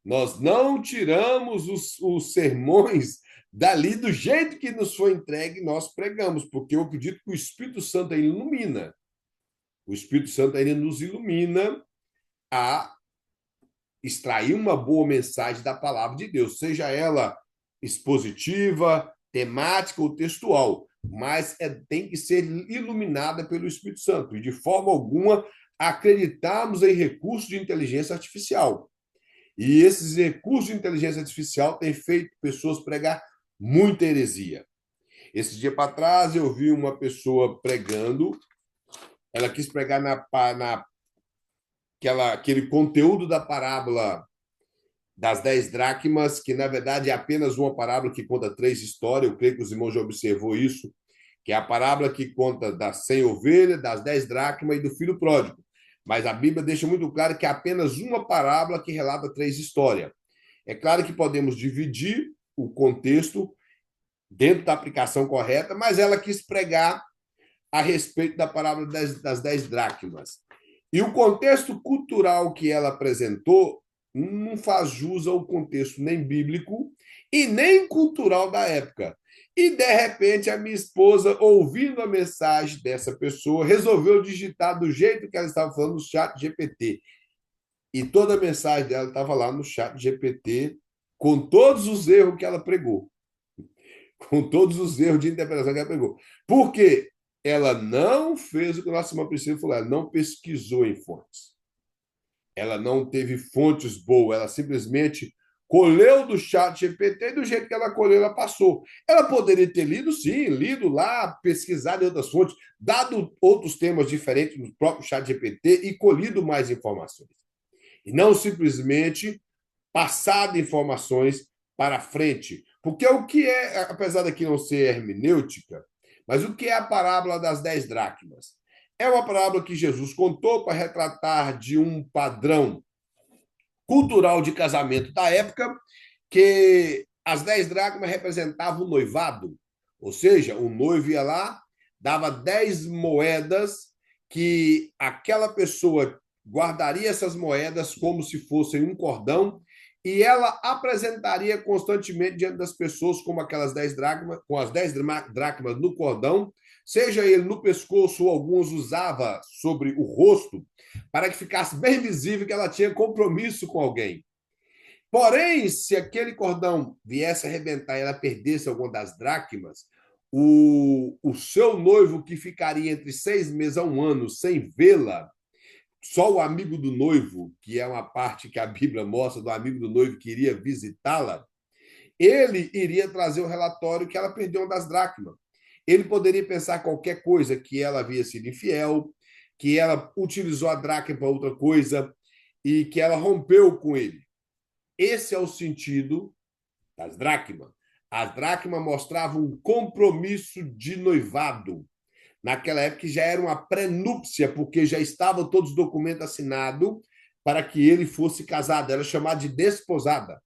nós não tiramos os sermões dali do jeito que nos foi entregue, nós pregamos, porque eu acredito que o Espírito Santo ele ilumina. O Espírito Santo ele nos ilumina a extrair uma boa mensagem da palavra de Deus, seja ela expositiva, temática ou textual, mas tem que ser iluminada pelo Espírito Santo e, de forma alguma, acreditarmos em recursos de inteligência artificial. E esses recursos de inteligência artificial têm feito pessoas pregar muita heresia. Esse dia para trás, eu vi uma pessoa pregando, ela quis pregar aquele conteúdo da parábola das 10 dracmas, que, na verdade, é apenas uma parábola que conta 3 histórias. Eu creio que os irmãos já observou isso, que é a parábola que conta das 100 ovelhas, das 10 dracmas e do filho pródigo. Mas a Bíblia deixa muito claro que é apenas uma parábola que relata 3 histórias. É claro que podemos dividir o contexto dentro da aplicação correta, mas ela quis pregar a respeito da parábola das 10 dracmas. E o contexto cultural que ela apresentou não faz jus ao contexto nem bíblico e nem cultural da época. E, de repente, a minha esposa, ouvindo a mensagem dessa pessoa, resolveu digitar do jeito que ela estava falando no chat GPT. E toda a mensagem dela estava lá no chat GPT, com todos os erros que ela pregou. Com todos os erros de interpretação que ela pregou. Por quê? Ela não fez o que o nosso irmão Priscila falou, ela não pesquisou em fontes. Ela não teve fontes boas, ela simplesmente colheu do chat GPT e do jeito que ela colheu, ela passou. Ela poderia ter lido, sim, lido lá, pesquisado em outras fontes, dado outros temas diferentes no próprio chat GPT e colhido mais informações. E não simplesmente passado informações para frente. Porque o que é, apesar daqui não ser hermenêutica, mas o que é a parábola das 10 dracmas? É uma parábola que Jesus contou para retratar de um padrão cultural de casamento da época, que as 10 dracmas representavam o noivado. Ou seja, o noivo ia lá, dava 10 moedas, que aquela pessoa guardaria essas moedas como se fossem um cordão, e ela apresentaria constantemente diante das pessoas como aquelas 10 dracmas, com as 10 dracmas no cordão, seja ele no pescoço ou alguns usava sobre o rosto, para que ficasse bem visível que ela tinha compromisso com alguém. Porém, se aquele cordão viesse a arrebentar e ela perdesse alguma das dracmas, o seu noivo, que ficaria entre 6 meses a 1 ano sem vê-la, só o amigo do noivo, que é uma parte que a Bíblia mostra do amigo do noivo que iria visitá-la, ele iria trazer o relatório que ela perdeu uma das dracmas. Ele poderia pensar qualquer coisa, que ela havia sido infiel, que ela utilizou a dracma para outra coisa e que ela rompeu com ele. Esse é o sentido das dracmas. As dracmas mostravam um compromisso de noivado. Naquela época já era uma prenúpcia, porque já estavam todos os documentos assinados para que ele fosse casado. Era chamado de desposada.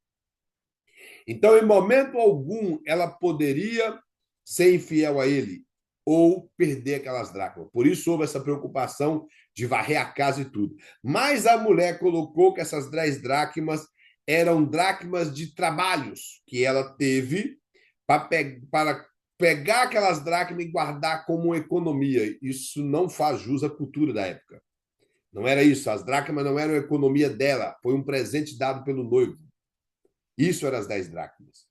Então, em momento algum, ela poderia ser infiel a ele ou perder aquelas dracmas. Por isso houve essa preocupação de varrer a casa e tudo. Mas a mulher colocou que essas 10 dracmas eram dracmas de trabalhos que ela teve para pegar aquelas dracmas e guardar como uma economia. Isso não faz jus à cultura da época. Não era isso. As dracmas não eram a economia dela. Foi um presente dado pelo noivo. Isso eram as 10 dracmas.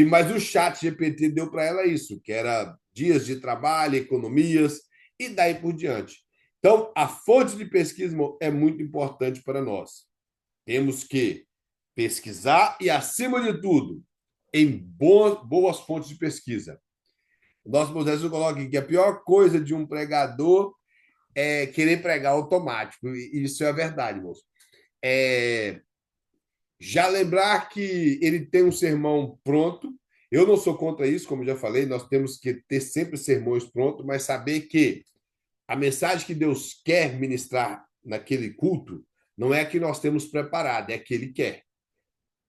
Mas o chat GPT deu para ela isso, que era dias de trabalho, economias, e daí por diante. Então, a fonte de pesquisa é muito importante para nós. Temos que pesquisar e, acima de tudo, em boas fontes de pesquisa. O nosso professor coloca aqui que a pior coisa de um pregador é querer pregar automático. E isso é a verdade, moço. Já lembrar que ele tem um sermão pronto. Eu não sou contra isso, como já falei, nós temos que ter sempre sermões prontos, mas saber que a mensagem que Deus quer ministrar naquele culto não é a que nós temos preparado, é a que ele quer.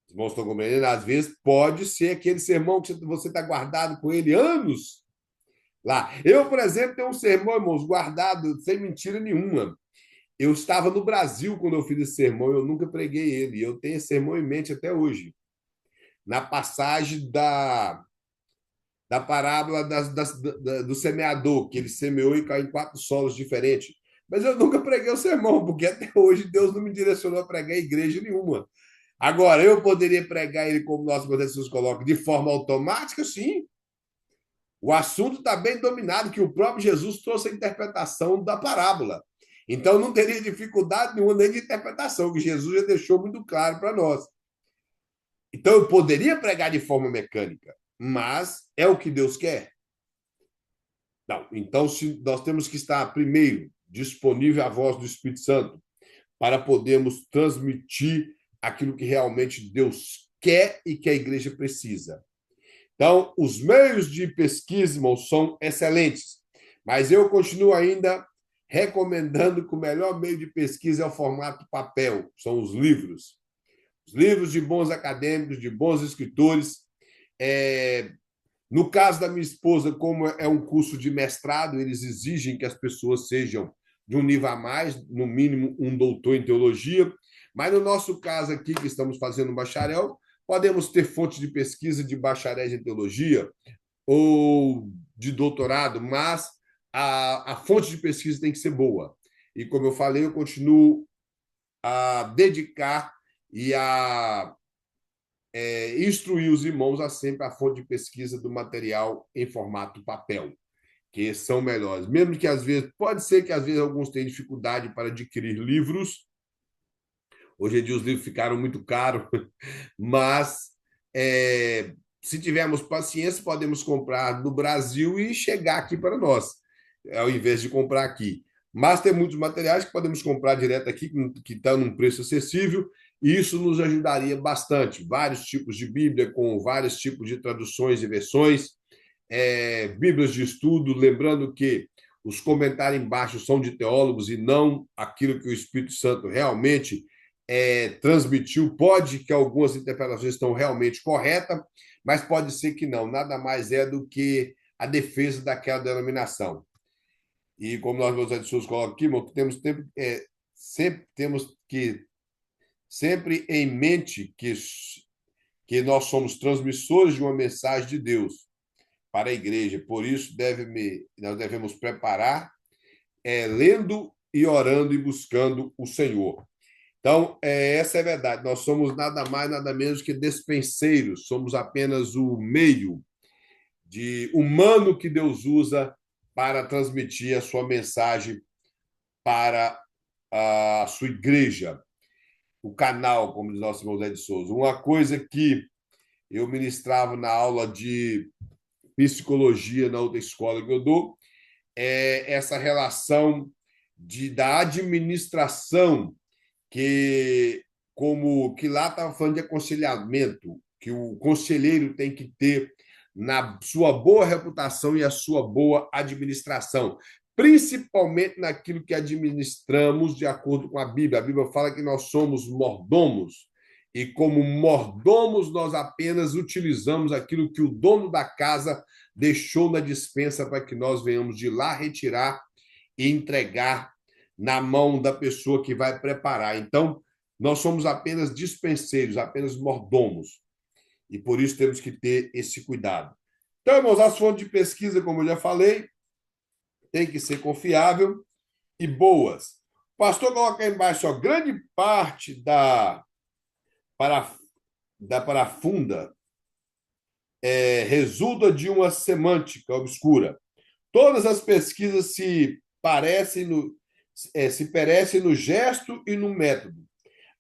Os irmãos estão compreendendo? Às vezes pode ser aquele sermão que você está guardado com ele anos lá. Eu, por exemplo, tenho um sermão, irmãos, guardado sem mentira nenhuma. Eu estava no Brasil quando eu fiz esse sermão, eu nunca preguei ele. Eu tenho esse sermão em mente até hoje. Na passagem da parábola do semeador, que ele semeou e caiu em 4 solos diferentes. Mas eu nunca preguei o sermão, porque até hoje Deus não me direcionou a pregar em igreja nenhuma. Agora, eu poderia pregar ele, como nossos professores colocam, de forma automática, sim. O assunto está bem dominado, que o próprio Jesus trouxe a interpretação da parábola. Então, não teria dificuldade nenhuma nem de interpretação, que Jesus já deixou muito claro para nós. Então, eu poderia pregar de forma mecânica, mas é o que Deus quer? Não. Então, nós temos que estar, primeiro, disponível à voz do Espírito Santo, para podermos transmitir aquilo que realmente Deus quer e que a igreja precisa. Então, os meios de pesquisa, irmãos, são excelentes, mas eu continuo ainda recomendando que o melhor meio de pesquisa é o formato papel, são os livros. Os livros de bons acadêmicos, de bons escritores. No caso da minha esposa, como é um curso de mestrado, eles exigem que as pessoas sejam de um nível a mais, no mínimo um doutor em teologia. Mas no nosso caso aqui, que estamos fazendo bacharel, podemos ter fontes de pesquisa de bacharéis em teologia ou de doutorado, mas a fonte de pesquisa tem que ser boa. E, como eu falei, eu continuo a dedicar e a instruir os irmãos a sempre a fonte de pesquisa do material em formato papel, que são melhores. Mesmo que, às vezes, pode ser que, às vezes, alguns tenham dificuldade para adquirir livros. Hoje em dia, os livros ficaram muito caros, mas se tivermos paciência, podemos comprar no Brasil e chegar aqui para nós, ao invés de comprar aqui. Mas tem muitos materiais que podemos comprar direto aqui, que estão num preço acessível, e isso nos ajudaria bastante. Vários tipos de Bíblia, com vários tipos de traduções e versões, Bíblias de estudo, lembrando que os comentários embaixo são de teólogos e não aquilo que o Espírito Santo realmente transmitiu. Pode que algumas interpretações estão realmente corretas, mas pode ser que não. Nada mais é do que a defesa daquela denominação. E como nós, meus editores, colocam aqui, irmão, sempre temos que sempre em mente que nós somos transmissores de uma mensagem de Deus para a igreja. Por isso, nós devemos preparar, lendo e orando e buscando o Senhor. Então, essa é a verdade. Nós somos nada mais, nada menos que despenseiros. Somos apenas o meio humano que Deus usa para transmitir a sua mensagem para a sua igreja. O canal, como diz nosso irmão Zé de Souza. Uma coisa que eu ministrava na aula de psicologia na outra escola que eu dou é essa relação da administração, que lá estava falando de aconselhamento, que o conselheiro tem que ter na sua boa reputação e a sua boa administração, principalmente naquilo que administramos de acordo com a Bíblia. A Bíblia fala que nós somos mordomos e como mordomos nós apenas utilizamos aquilo que o dono da casa deixou na despensa para que nós venhamos de lá retirar e entregar na mão da pessoa que vai preparar. Então, nós somos apenas dispenseiros, apenas mordomos. E por isso temos que ter esse cuidado. Então, irmãos, as fontes de pesquisa, como eu já falei, tem que ser confiável e boas. O pastor coloca aí embaixo, ó, grande parte para, da parafunda resulta de uma semântica obscura. Todas as pesquisas se parecem no gesto e no método.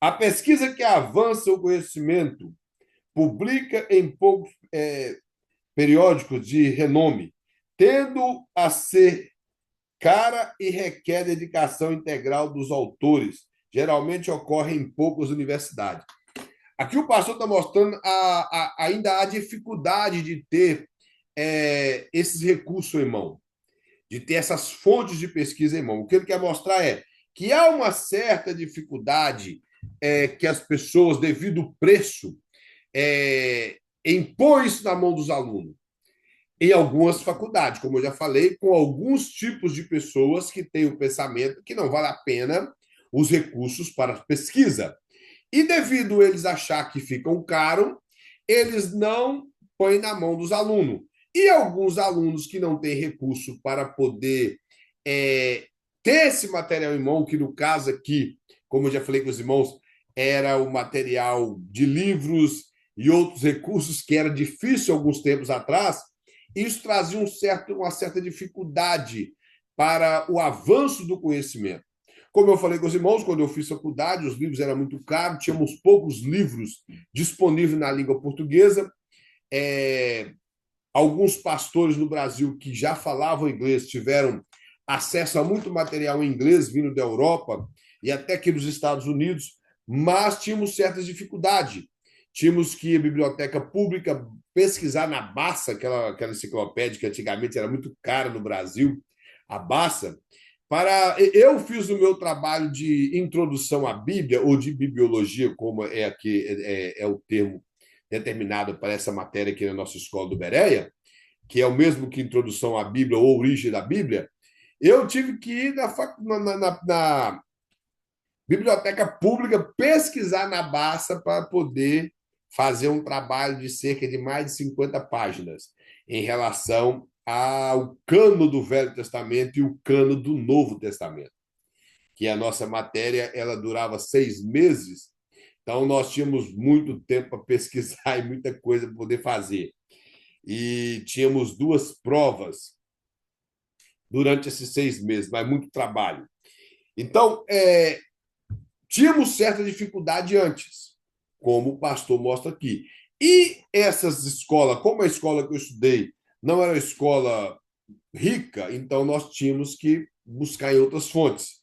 A pesquisa que avança o conhecimento publica em poucos periódicos de renome, tendo a ser cara e requer dedicação integral dos autores. Geralmente ocorre em poucas universidades. Aqui o pastor está mostrando ainda a dificuldade de ter esses recursos em mão, de ter essas fontes de pesquisa em mão. O que ele quer mostrar é que há uma certa dificuldade que as pessoas, devido ao preço, impõem isso na mão dos alunos. Em algumas faculdades, como eu já falei, com alguns tipos de pessoas que têm o pensamento que não vale a pena os recursos para pesquisa. E devido a eles achar que ficam caro, eles não põem na mão dos alunos. E alguns alunos que não têm recurso para poder ter esse material em mão, que no caso aqui, como eu já falei com os irmãos, era o material de livros e outros recursos que era difícil alguns tempos atrás, isso trazia uma certa dificuldade para o avanço do conhecimento. Como eu falei com os irmãos, quando eu fiz faculdade, os livros eram muito caros, tínhamos poucos livros disponíveis na língua portuguesa. Alguns pastores no Brasil que já falavam inglês tiveram acesso a muito material em inglês vindo da Europa e até aqui nos Estados Unidos, mas tínhamos certas dificuldades. Tínhamos que ir à biblioteca pública pesquisar na Bassa, aquela enciclopédia que antigamente era muito cara no Brasil, a Bassa. Eu fiz o meu trabalho de introdução à Bíblia, ou de bibliologia, como aqui é o termo determinado para essa matéria aqui na nossa escola do Bereia, que é o mesmo que introdução à Bíblia ou origem da Bíblia. Eu tive que ir na biblioteca pública pesquisar na Bassa para poder fazer um trabalho de cerca de mais de 50 páginas em relação ao cano do Velho Testamento e o cano do Novo Testamento, que a nossa matéria ela durava 6 meses, então nós tínhamos muito tempo para pesquisar e muita coisa para poder fazer. E tínhamos 2 provas durante esses 6 meses, mas muito trabalho. Então, tínhamos certa dificuldade antes, como o pastor mostra aqui. E essas escolas, como a escola que eu estudei não era uma escola rica, então nós tínhamos que buscar em outras fontes.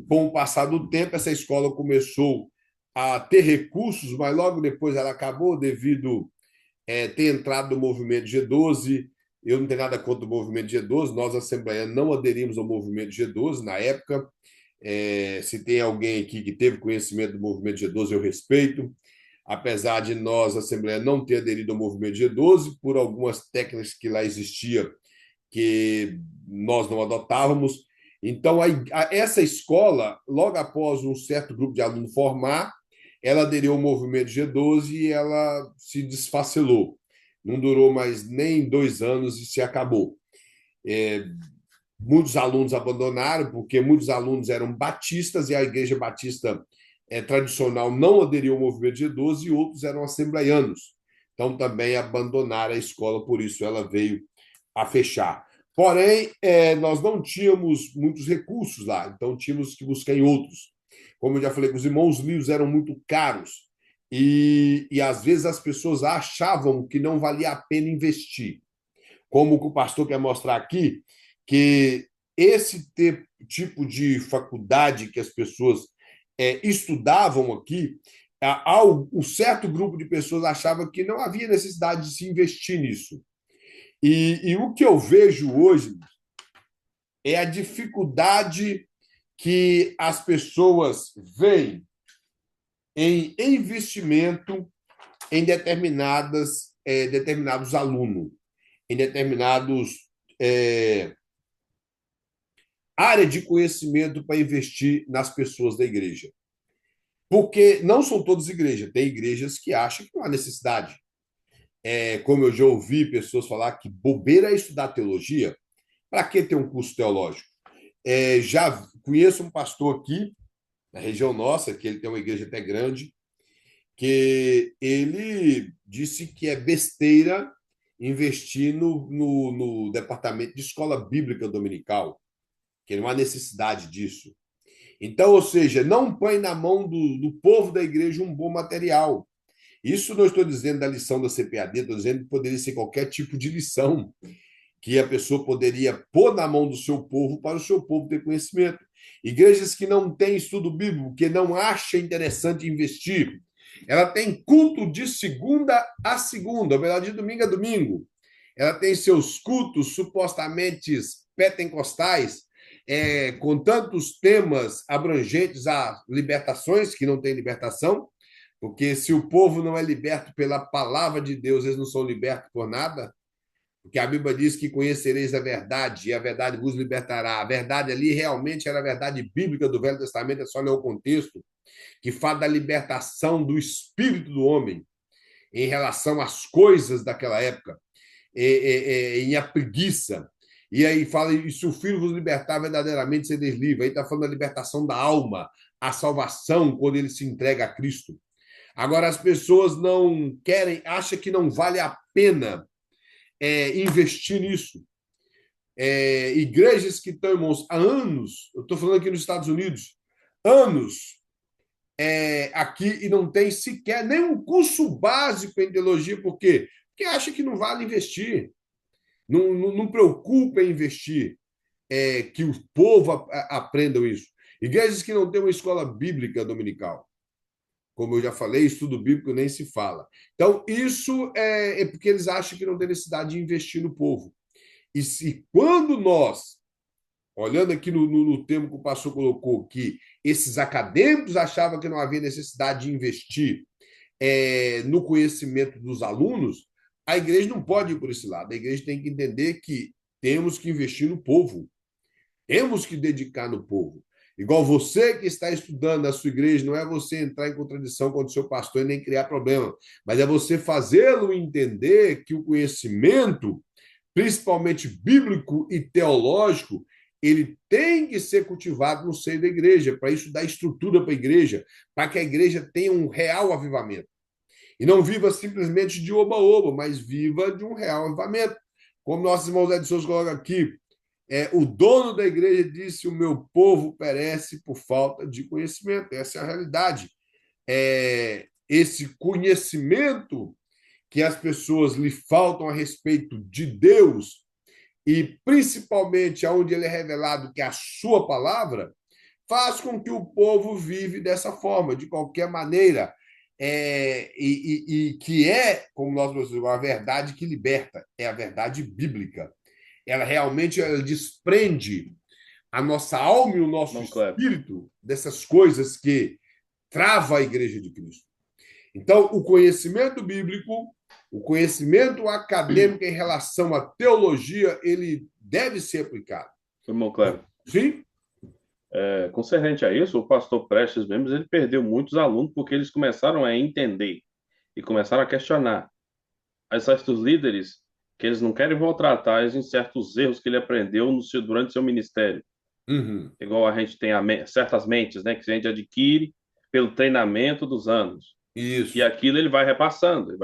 Com o passar do tempo, essa escola começou a ter recursos, mas logo depois ela acabou devido ter entrado no movimento G12. Eu não tenho nada contra o movimento G12, nós, Assembleia, não aderimos ao movimento G12 na época. Se tem alguém aqui que teve conhecimento do movimento G12, eu respeito. Apesar de nós, Assembleia, não ter aderido ao movimento G12, por algumas técnicas que lá existiam que nós não adotávamos. Então, essa escola, logo após um certo grupo de alunos formar, ela aderiu ao movimento G12 e ela se desfacelou. Não durou mais nem 2 anos e se acabou. Muitos alunos abandonaram, porque muitos alunos eram batistas e a Igreja Batista tradicional não aderiu ao movimento G12 e outros eram assembleianos. Então, também abandonaram a escola, por isso ela veio a fechar. Porém, nós não tínhamos muitos recursos lá, então tínhamos que buscar em outros. Como eu já falei com os irmãos, os livros eram muito caros e às vezes as pessoas achavam que não valia a pena investir. Como o pastor quer mostrar aqui, que esse tipo de faculdade que as pessoas estudavam aqui, um certo grupo de pessoas achava que não havia necessidade de se investir nisso. E o que eu vejo hoje é a dificuldade que as pessoas veem em investimento em determinados alunos, em determinados área de conhecimento para investir nas pessoas da igreja. Porque não são todas igrejas, tem igrejas que acham que não há necessidade. Como eu já ouvi pessoas falar que bobeira é estudar teologia, para que ter um curso teológico? Já conheço um pastor aqui, na região nossa, que ele tem uma igreja até grande, que ele disse que é besteira investir no departamento de escola bíblica dominical, que não há necessidade disso. Então, ou seja, não põe na mão do povo da igreja um bom material. Isso não estou dizendo da lição da CPAD, estou dizendo que poderia ser qualquer tipo de lição que a pessoa poderia pôr na mão do seu povo para o seu povo ter conhecimento. Igrejas que não têm estudo bíblico, que não acham interessante investir, ela tem culto de segunda a segunda, ou melhor, de domingo a domingo. Ela tem seus cultos supostamente pentecostais, com tantos temas abrangentes a libertações, que não tem libertação, porque se o povo não é liberto pela palavra de Deus, eles não são libertos por nada. Porque a Bíblia diz que conhecereis a verdade e a verdade vos libertará. A verdade ali realmente era a verdade bíblica do Velho Testamento, é só ler o contexto, que fala da libertação do espírito do homem em relação às coisas daquela época, em a preguiça. E aí fala, e se o Filho vos libertar, verdadeiramente sereis livres. Aí está falando da libertação da alma, a salvação, quando ele se entrega a Cristo. Agora, as pessoas não querem, acham que não vale a pena investir nisso. Igrejas que estão, irmãos, há anos, eu estou falando aqui nos Estados Unidos, anos aqui e não tem sequer nenhum curso básico em teologia, por quê? Porque acha que não vale investir, não preocupa em investir, que o povo aprenda isso. Igrejas que não têm uma escola bíblica dominical, como eu já falei, estudo bíblico nem se fala. Então, isso é porque eles acham que não tem necessidade de investir no povo. E se quando nós, olhando aqui no termo que o pastor colocou, que esses acadêmicos achavam que não havia necessidade de investir no conhecimento dos alunos, a igreja não pode ir por esse lado. A igreja tem que entender que temos que investir no povo, temos que dedicar no povo. Igual você que está estudando na sua igreja, não é você entrar em contradição com o seu pastor e nem criar problema, mas é você fazê-lo entender que o conhecimento, principalmente bíblico e teológico, ele tem que ser cultivado no seio da igreja, para isso dar estrutura para a igreja, para que a igreja tenha um real avivamento. E não viva simplesmente de oba-oba, mas viva de um real avivamento. Como nossos irmãos Edson colocam aqui, o dono da igreja disse: o meu povo perece por falta de conhecimento. Essa é a realidade. Esse conhecimento que as pessoas lhe faltam a respeito de Deus, e principalmente aonde ele é revelado, que é a sua palavra, faz com que o povo vive dessa forma, de qualquer maneira, e que como nós dizemos, a verdade que liberta, é a verdade bíblica. Ela realmente desprende a nossa alma e o nosso espírito dessas coisas que trava a igreja de Cristo. Então, o conhecimento bíblico, o conhecimento acadêmico em relação à teologia, ele deve ser aplicado. Irmão Cleber. Sim? Concernente a isso, o pastor Prestes mesmo, ele perdeu muitos alunos porque eles começaram a entender e começaram a questionar as certos líderes que eles não querem voltar atrás em certos erros que ele aprendeu durante seu ministério. Uhum. Igual a gente tem certas mentes, né, que a gente adquire pelo treinamento dos anos. Isso. E aquilo ele vai repassando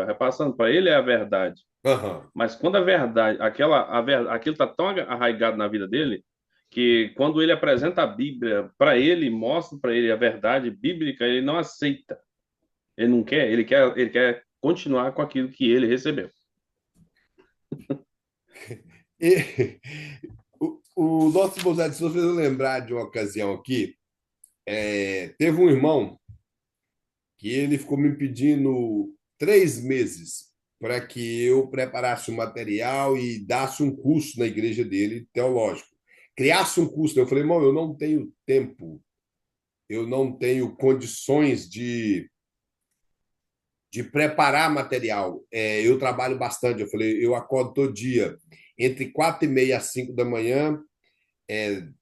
para ele é a verdade. Uhum. Mas quando a verdade, aquilo está tão arraigado na vida dele, que quando ele apresenta a Bíblia para ele, mostra para ele a verdade bíblica, ele não aceita. Ele não quer, ele quer continuar com aquilo que ele recebeu. O nosso José de Souza fez eu lembrar de uma ocasião aqui. Teve um irmão que ele ficou me pedindo 3 meses para que eu preparasse um material e dasse um curso na igreja dele, teológico. Criasse um curso. Eu falei, irmão, eu não tenho tempo, eu não tenho condições de de preparar material. Eu trabalho bastante, eu falei, eu acordo todo dia entre 4h30 às 5 da manhã,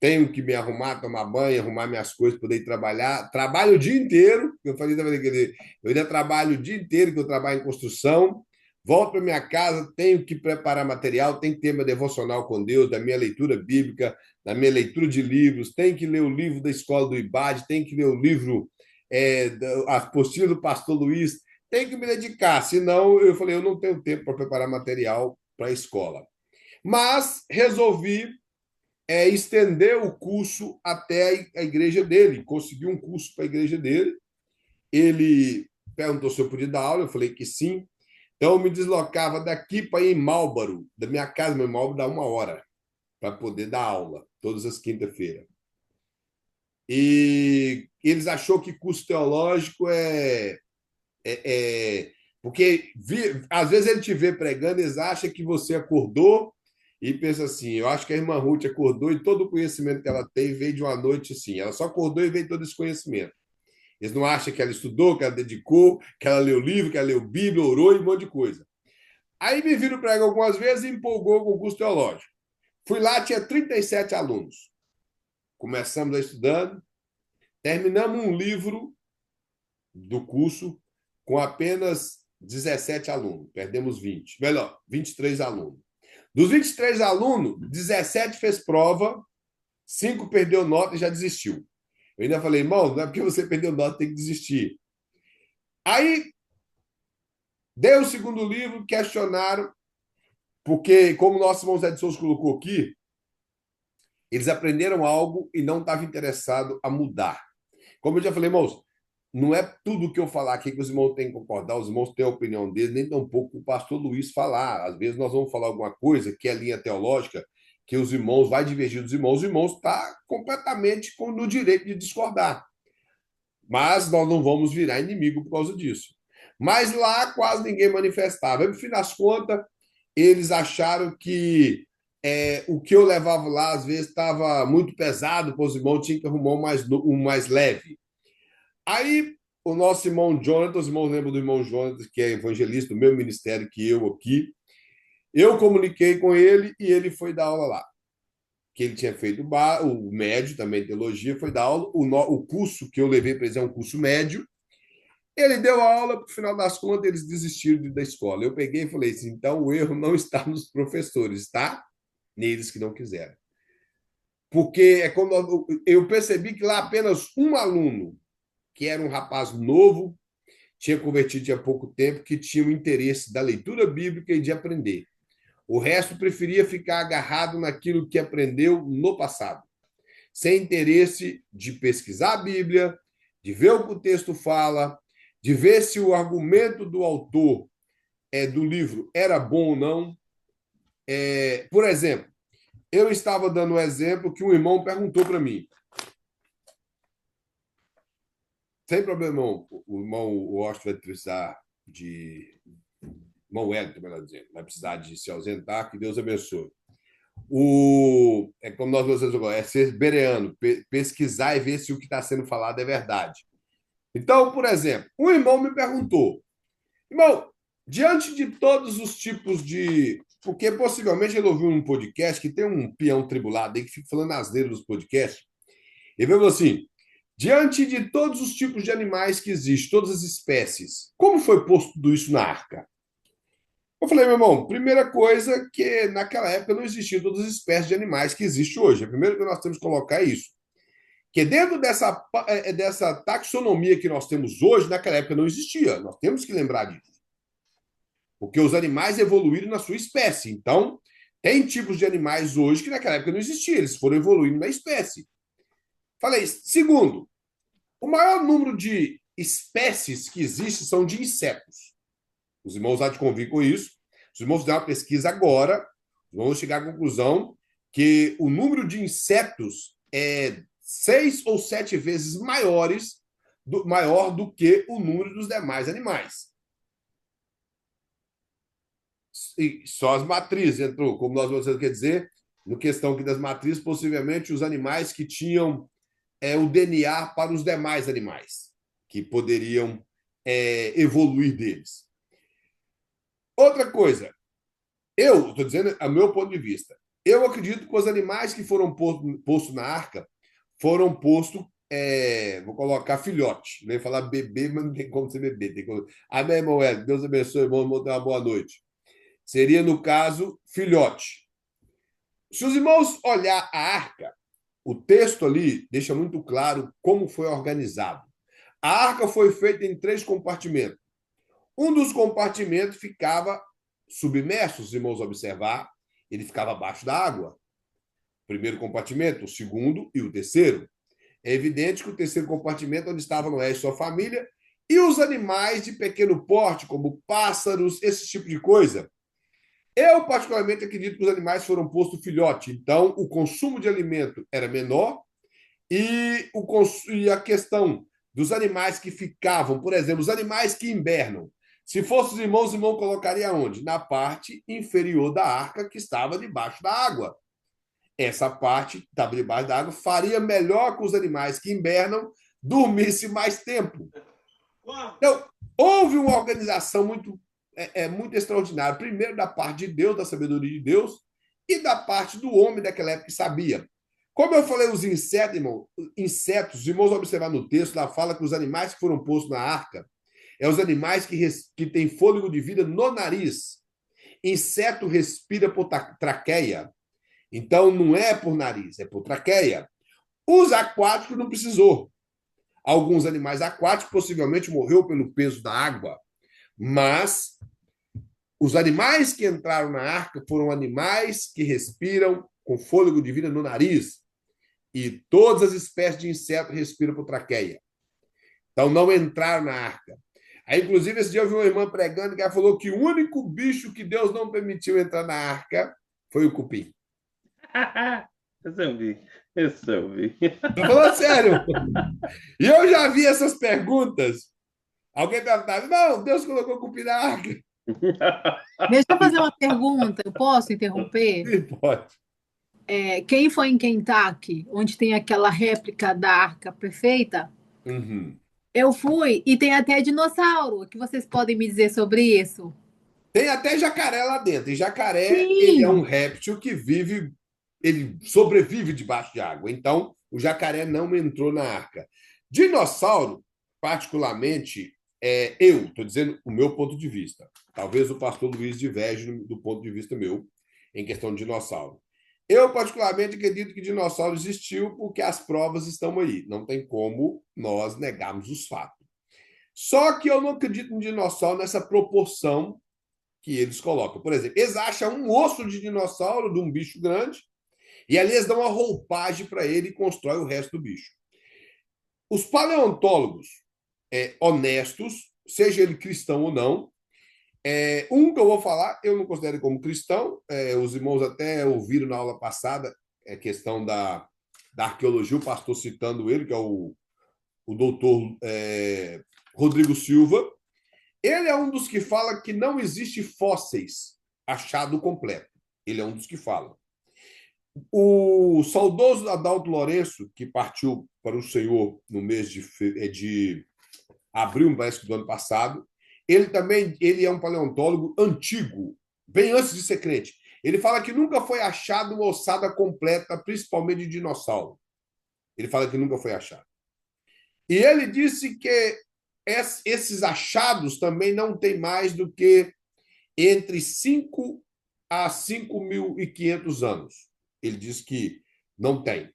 tenho que me arrumar, tomar banho, arrumar minhas coisas, poder ir trabalhar. Trabalho o dia inteiro, eu falei também, eu ainda trabalho o dia inteiro, que eu trabalho em construção. Volto para minha casa, tenho que preparar material, tenho que ter meu devocional com Deus, da minha leitura bíblica, da minha leitura de livros, tenho que ler o livro da escola do IBAD, tenho que ler o livro, a apostila do pastor Luiz, tenho que me dedicar, senão eu falei, eu não tenho tempo para preparar material para a escola. Mas resolvi estender o curso até a igreja dele, consegui um curso para a igreja dele. Ele perguntou se eu podia dar aula, eu falei que sim. Então, eu me deslocava daqui para ir em Marlboro, da minha casa, meu Marlboro dá 1 hora, para poder dar aula, todas as quintas-feiras. E eles achou que curso teológico porque às vezes ele te vê pregando, eles acham que você acordou e pensa assim, eu acho que a irmã Ruth acordou e todo o conhecimento que ela tem veio de uma noite assim. Ela só acordou e veio todo esse conhecimento. Eles não acham que ela estudou, que ela dedicou, que ela leu livro, que ela leu Bíblia, orou e um monte de coisa. Aí me viram pregar algumas vezes e empolgou com o curso teológico. Fui lá, tinha 37 alunos. Começamos a estudando, terminamos um livro do curso com apenas 17 alunos. Perdemos 20. Melhor, 23 alunos. Dos 23 alunos, 17 fez prova, 5 perdeu nota e já desistiu. Eu ainda falei, irmão, não é porque você perdeu nota, tem que desistir. Aí, dei o segundo livro, questionaram, porque, como o nosso irmão Zé de Souza colocou aqui, eles aprenderam algo e não estavam interessados a mudar. Como eu já falei, irmãos, não é tudo que eu falar aqui que os irmãos têm que concordar, os irmãos têm a opinião deles, nem tampouco o pastor Luiz falar. Às vezes nós vamos falar alguma coisa que é linha teológica, que os irmãos vai divergir dos irmãos, os irmãos estão completamente no direito de discordar. Mas nós não vamos virar inimigo por causa disso. Mas lá quase ninguém manifestava. E, no fim das contas, eles acharam que o que eu levava lá, às vezes, estava muito pesado para os irmãos, tinha que arrumar um mais leve. Aí, o nosso irmão Jonathan, os irmãos lembram do irmão Jonathan, que é evangelista do meu ministério, que eu aqui, eu comuniquei com ele e ele foi dar aula lá. Que ele tinha feito o médio, também teologia, foi dar aula. O curso que eu levei para eles é um curso médio. Ele deu a aula, no final das contas, eles desistiram da escola. Eu peguei e falei assim, então o erro não está nos professores, está neles que não quiseram. Porque é como eu percebi que lá apenas um aluno, que era um rapaz novo, tinha convertido há pouco tempo, que tinha o interesse da leitura bíblica e de aprender. O resto preferia ficar agarrado naquilo que aprendeu no passado, sem interesse de pesquisar a Bíblia, de ver o que o texto fala, de ver se o argumento do autor do livro era bom ou não. Por exemplo, eu estava dando um exemplo que um irmão perguntou para mim. Sem problema, irmão. O irmão Washington vai precisar de... Irmão Wellington, melhor dizendo. Vai precisar de se ausentar, que Deus abençoe. Como nós dizemos agora, é ser bereano, pesquisar e ver se o que está sendo falado é verdade. Então, por exemplo, um irmão me perguntou, irmão, diante de todos os tipos de... Porque possivelmente ele ouviu um podcast que tem um peão tribulado aí que fica falando asneira dos podcasts. Ele falou assim, diante de todos os tipos de animais que existem, todas as espécies, como foi posto tudo isso na arca? Eu falei, meu irmão, primeira coisa que naquela época não existiam todas as espécies de animais que existem hoje. A primeira que nós temos que colocar é isso. Que dentro dessa taxonomia que nós temos hoje, naquela época não existia. Nós temos que lembrar disso. Porque os animais evoluíram na sua espécie. Então, tem tipos de animais hoje que naquela época não existiam. Eles foram evoluindo na espécie. Falei, segundo, o maior número de espécies que existem são de insetos. Os irmãos há de convir com isso. Os irmãos fizeram uma pesquisa agora, vão chegar à conclusão que o número de insetos é 6 ou 7 vezes maior do que o número dos demais animais. E só as matrizes entrou, como nós vamos dizer, no questão aqui das matrizes, possivelmente os animais que tinham o DNA para os demais animais, que poderiam evoluir deles. Outra coisa, eu estou dizendo a meu ponto de vista, eu acredito que os animais que foram postos na arca foram postos, vou colocar filhote, nem falar bebê, mas não tem como ser bebê. Tem como... Amém, irmão Ed, Deus abençoe, irmão, tenha uma boa noite. Seria, no caso, filhote. Se os irmãos olhar a arca, o texto ali deixa muito claro como foi organizado. A arca foi feita em 3 compartimentos. Um dos compartimentos ficava submerso, os irmãos observar, ele ficava abaixo da água. O primeiro compartimento, o segundo e o terceiro. É evidente que o terceiro compartimento, onde estava Noé e sua família, e os animais de pequeno porte, como pássaros, esse tipo de coisa. Eu, particularmente, acredito que os animais foram postos filhote, então o consumo de alimento era menor e a questão dos animais que ficavam, por exemplo, os animais que invernam. Se fossem os irmãos colocaria onde? Na parte inferior da arca, que estava debaixo da água. Essa parte que estava debaixo da água faria melhor que os animais que invernam dormissem mais tempo. Então, houve uma organização muito extraordinária. Primeiro, da parte de Deus, da sabedoria de Deus, e da parte do homem daquela época que sabia. Como eu falei, os insetos, irmão, os irmãos observar no texto, lá fala que os animais que foram postos na arca os animais que têm fôlego de vida no nariz. Inseto respira por traqueia. Então, não é por nariz, é por traqueia. Os aquáticos não precisou. Alguns animais aquáticos possivelmente morreu pelo peso da água, mas os animais que entraram na arca foram animais que respiram com fôlego de vida no nariz. E todas as espécies de insetos respiram por traqueia. Então, não entraram na arca. Aí, inclusive, esse dia eu vi uma irmã pregando que ela falou que o único bicho que Deus não permitiu entrar na arca foi o cupim. Esse eu vi. Tô falando sério. E eu já vi essas perguntas. Alguém perguntava, não, Deus colocou o cupim na arca. Deixa eu fazer uma pergunta, eu posso interromper? Sim, pode. Quem foi em Kentucky, onde tem aquela réplica da arca perfeita? Uhum. Eu fui e tem até dinossauro. O que vocês podem me dizer sobre isso? Tem até jacaré lá dentro. E jacaré, ele é um Sim, réptil que ele sobrevive debaixo de água. Então, o jacaré não entrou na arca. Dinossauro, particularmente, eu estou dizendo o meu ponto de vista. Talvez o pastor Luiz diverge do ponto de vista meu em questão de dinossauro. Eu, particularmente, acredito que dinossauro existiu porque as provas estão aí. Não tem como nós negarmos os fatos. Só que eu não acredito no dinossauro nessa proporção que eles colocam. Por exemplo, eles acham um osso de dinossauro, de um bicho grande, e ali eles dão uma roupagem para ele e constroem o resto do bicho. Os paleontólogos honestos, seja ele cristão ou não, um que eu vou falar, eu não considero como cristão, os irmãos até ouviram na aula passada a questão da arqueologia, o pastor citando ele, que é o doutor Rodrigo Silva. Ele é um dos que fala que não existe fósseis achado completo. Ele é um dos que fala. O saudoso Adalto Lourenço, que partiu para o Senhor no mês de abril, parece que do ano passado, ele é um paleontólogo antigo, bem antes de ser crente. Ele fala que nunca foi achado uma ossada completa, principalmente de dinossauro. Ele fala que nunca foi achado. E ele disse que esses achados também não têm mais do que entre 5 a 5.500 anos. Ele diz que não tem.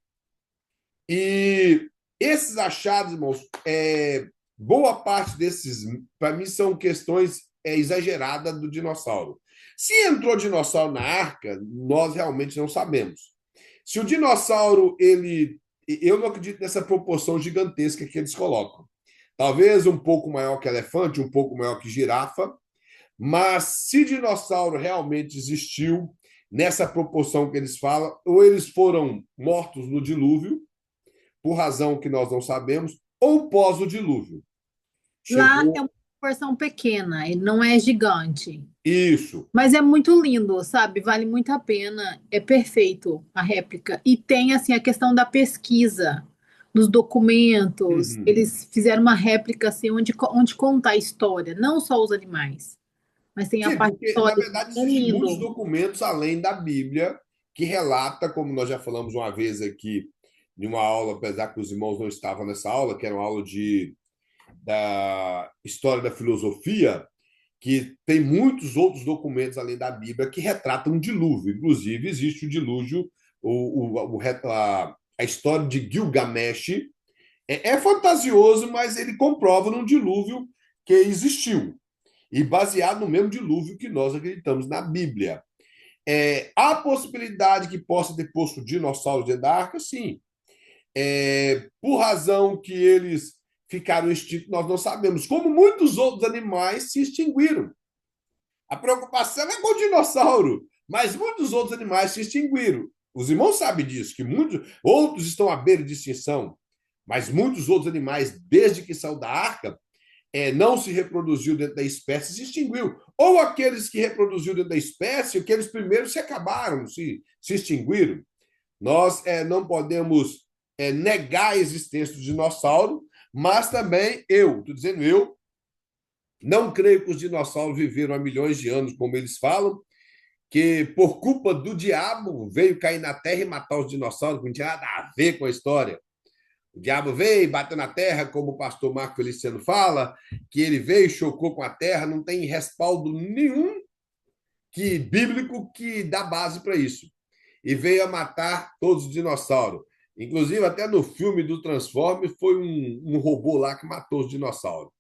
E esses achados, irmãos, boa parte desses, para mim, são questões exageradas do dinossauro. Se entrou dinossauro na arca, nós realmente não sabemos. Se o dinossauro, eu não acredito nessa proporção gigantesca que eles colocam. Talvez um pouco maior que elefante, um pouco maior que girafa, mas se dinossauro realmente existiu nessa proporção que eles falam, ou eles foram mortos no dilúvio, por razão que nós não sabemos, ou pós o dilúvio. lá Chegou é uma porção pequena, ele não é gigante. isso. Mas é muito lindo, sabe? Vale muito a pena. É perfeito a réplica. E tem, assim, a questão da pesquisa. nos documentos, Uhum. eles fizeram uma réplica assim, onde conta a história, não só os animais, mas tem a Sim, parte porque, na histórica. verdade, É existem muitos lindo. documentos além da Bíblia que relata, como nós já falamos uma vez aqui, em uma aula, apesar que os irmãos não estavam nessa aula, que era uma aula da história da filosofia, que tem muitos outros documentos além da Bíblia que retratam um dilúvio. Inclusive, existe o dilúvio, a história de Gilgamesh. É fantasioso, mas ele comprova num dilúvio que existiu, e baseado no mesmo dilúvio que nós acreditamos na Bíblia. Há possibilidade que possa ter posto dinossauros dentro da arca? Sim. Por razão que eles ficaram extintos, nós não sabemos. Como muitos outros animais se extinguiram. A preocupação é com o dinossauro, mas muitos outros animais se extinguiram. Os irmãos sabem disso, que muitos outros estão à beira de extinção, mas muitos outros animais, desde que saiu da arca, não se reproduziu dentro da espécie, se extinguiu. Ou aqueles que reproduziu dentro da espécie, aqueles primeiros se acabaram, se extinguiram. Nós não podemos negar a existência do dinossauro, mas também estou dizendo eu, não creio que os dinossauros viveram há milhões de anos, como eles falam, que por culpa do diabo veio cair na Terra e matar os dinossauros, que não tinha nada a ver com a história. O diabo veio e bateu na terra, como o pastor Marco Feliciano fala, que ele veio e chocou com a terra, não tem respaldo nenhum bíblico que dá base para isso. E veio a matar todos os dinossauros. Inclusive, até no filme do Transformers, foi um robô lá que matou os dinossauros.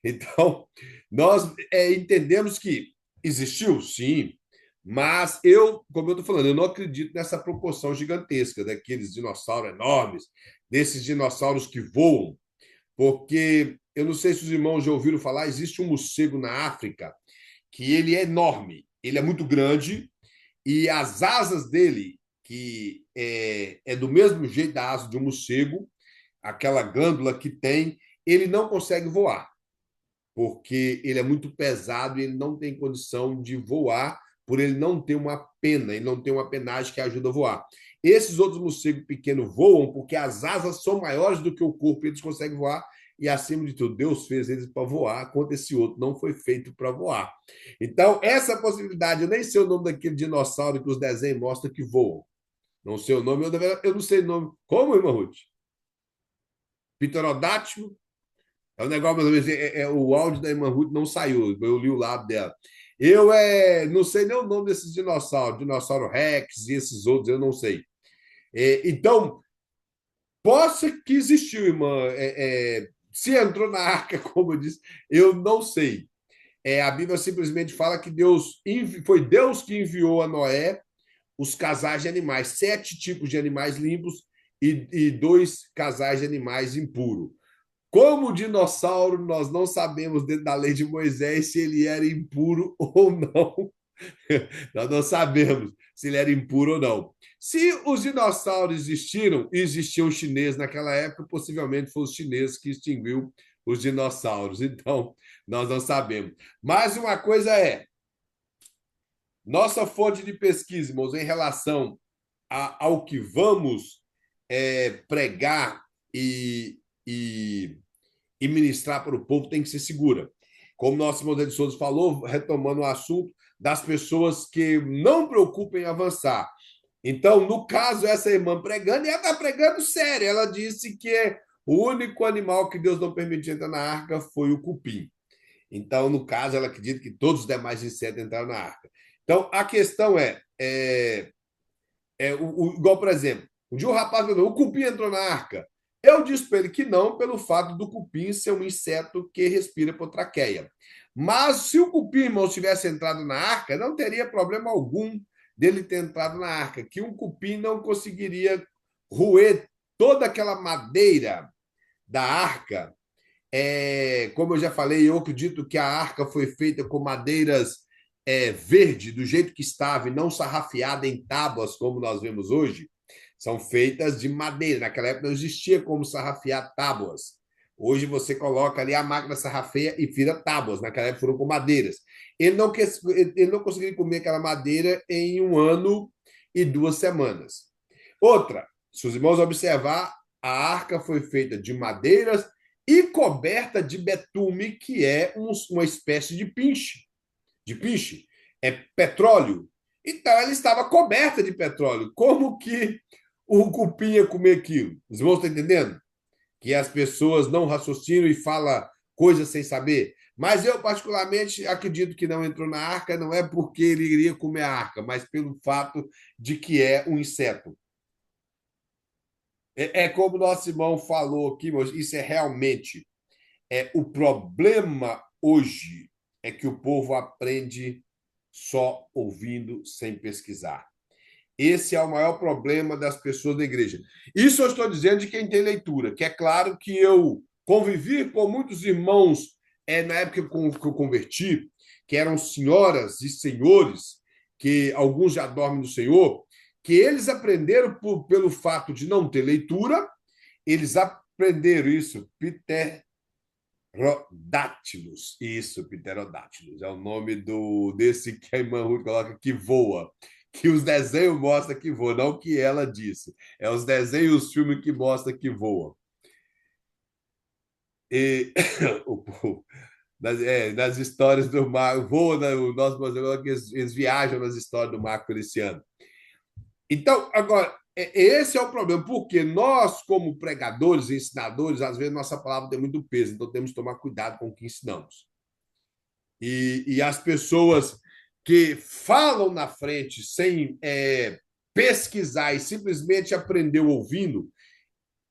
Então, nós entendemos que existiu, sim, mas como eu estou falando, eu não acredito nessa proporção gigantesca daqueles dinossauros enormes, desses dinossauros que voam, porque eu não sei se os irmãos já ouviram falar, existe um morcego na África que ele é enorme, ele é muito grande, e as asas dele, que é do mesmo jeito da asa de um morcego, aquela glândula que tem, ele não consegue voar, porque ele é muito pesado e ele não tem condição de voar, por ele não ter uma pena, ele não tem uma penagem que ajuda a voar. Esses outros morcegos pequenos voam porque as asas são maiores do que o corpo, eles conseguem voar, e acima de tudo, Deus fez eles para voar, enquanto esse outro não foi feito para voar. Então, essa possibilidade, eu nem sei o nome daquele dinossauro que os desenhos mostram que voam. Não sei o nome, eu não sei o nome. Como, irmã Ruth? Pterodátilo? É um negócio, mais ou menos, o áudio da irmã Ruth não saiu, eu li o lado dela. Eu não sei nem o nome desses dinossauros, dinossauro Rex e esses outros, eu não sei. Então, possa que existiu, irmã. Se entrou na arca, como eu disse, eu não sei. A Bíblia simplesmente fala que foi Deus que enviou a Noé os casais de animais, 7 tipos de animais limpos e 2 casais de animais impuros. Como dinossauro, nós não sabemos dentro da lei de Moisés se ele era impuro ou não. Nós não sabemos se ele era impuro ou não. Se os dinossauros existiram, e existia um chinês naquela época, possivelmente foi os chineses que extinguiu os dinossauros. Então, nós não sabemos. Mas uma coisa nossa fonte de pesquisa, irmãos, em relação ao que vamos pregar e ministrar para o povo tem que ser segura. Como nosso irmão de Souza falou, retomando o assunto das pessoas que não preocupem em avançar. Então, no caso, essa irmã pregando, e ela está pregando sério, ela disse que o único animal que Deus não permitiu entrar na arca foi o cupim. Então, no caso, ela acredita que todos os demais insetos entraram na arca. Então, a questão igual, por exemplo, um dia o rapaz falou, o cupim entrou na arca. Eu disse para ele que não, pelo fato do cupim ser um inseto que respira por traqueia. Mas se o cupim, irmão, tivesse entrado na arca, não teria problema algum dele ter entrado na arca, que um cupim não conseguiria roer toda aquela madeira da arca. Como eu já falei, eu acredito que a arca foi feita com madeiras verde, do jeito que estava, e não sarrafiada em tábuas, como nós vemos hoje. São feitas de madeira. Naquela época não existia como sarrafiar tábuas. Hoje você coloca ali a máquina sarrafeia e vira tábuas. Naquela época foram com madeiras. Ele não conseguiria comer aquela madeira em 1 ano e 2 semanas. Outra, se os irmãos observar, a arca foi feita de madeiras e coberta de betume, que é uma espécie de pinche. De pinche. É petróleo. Então, ela estava coberta de petróleo. Como que o cupim ia comer aquilo? Os irmãos estão entendendo? Que as pessoas não raciocinam e falam coisas sem saber. Mas eu, particularmente, acredito que não entrou na arca, não é porque ele iria comer a arca, mas pelo fato de que é um inseto. É como o nosso irmão falou aqui, mas isso é realmente o problema hoje é que o povo aprende só ouvindo, sem pesquisar. Esse é o maior problema das pessoas da igreja. Isso eu estou dizendo de quem tem leitura, que é claro que eu convivi com muitos irmãos na época que eu converti, que eram senhoras e senhores, que alguns já dormem no Senhor, que eles aprenderam pelo fato de não ter leitura, eles aprenderam isso, pterodáctilos. Isso, pterodáctilos. É o nome desse que a irmã Ruth coloca que voa. Que os desenhos mostram que voa, não que ela disse. É os desenhos e os filmes que mostram que voa. E nas histórias do Marco, voa, o nosso que eles viajam nas histórias do Marco Feliciano. Então, agora, esse é o problema, porque nós, como pregadores e ensinadores, às vezes nossa palavra tem muito peso, então temos que tomar cuidado com o que ensinamos. E as pessoas que falam na frente sem pesquisar e simplesmente aprender ouvindo,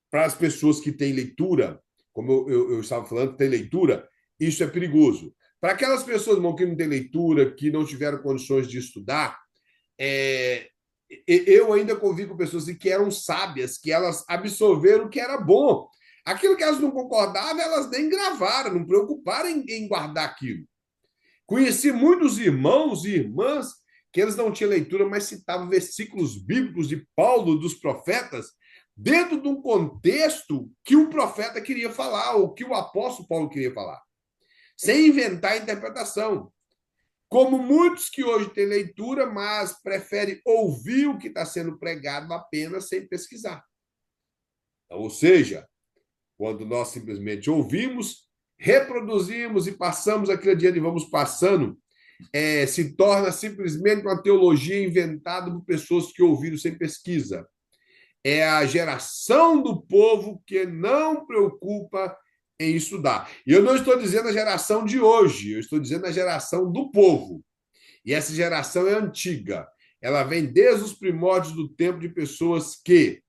para as pessoas que têm leitura, como eu estava falando, tem leitura, isso é perigoso. Para aquelas pessoas irmão, que não têm leitura, que não tiveram condições de estudar, eu ainda convivo com pessoas que eram sábias, que elas absorveram o que era bom. Aquilo que elas não concordavam, elas nem gravaram, não preocuparam em guardar aquilo. Conheci muitos irmãos e irmãs que eles não tinham leitura, mas citavam versículos bíblicos de Paulo, dos profetas, dentro de um contexto que o profeta queria falar, ou que o apóstolo Paulo queria falar, sem inventar a interpretação. Como muitos que hoje têm leitura, mas preferem ouvir o que está sendo pregado apenas sem pesquisar. Ou seja, quando nós simplesmente ouvimos, reproduzimos e passamos aquele adiante e vamos passando, se torna simplesmente uma teologia inventada por pessoas que ouviram sem pesquisa. É a geração do povo que não preocupa em estudar. E eu não estou dizendo a geração de hoje, eu estou dizendo a geração do povo. E essa geração é antiga. Ela vem desde os primórdios do tempo de pessoas que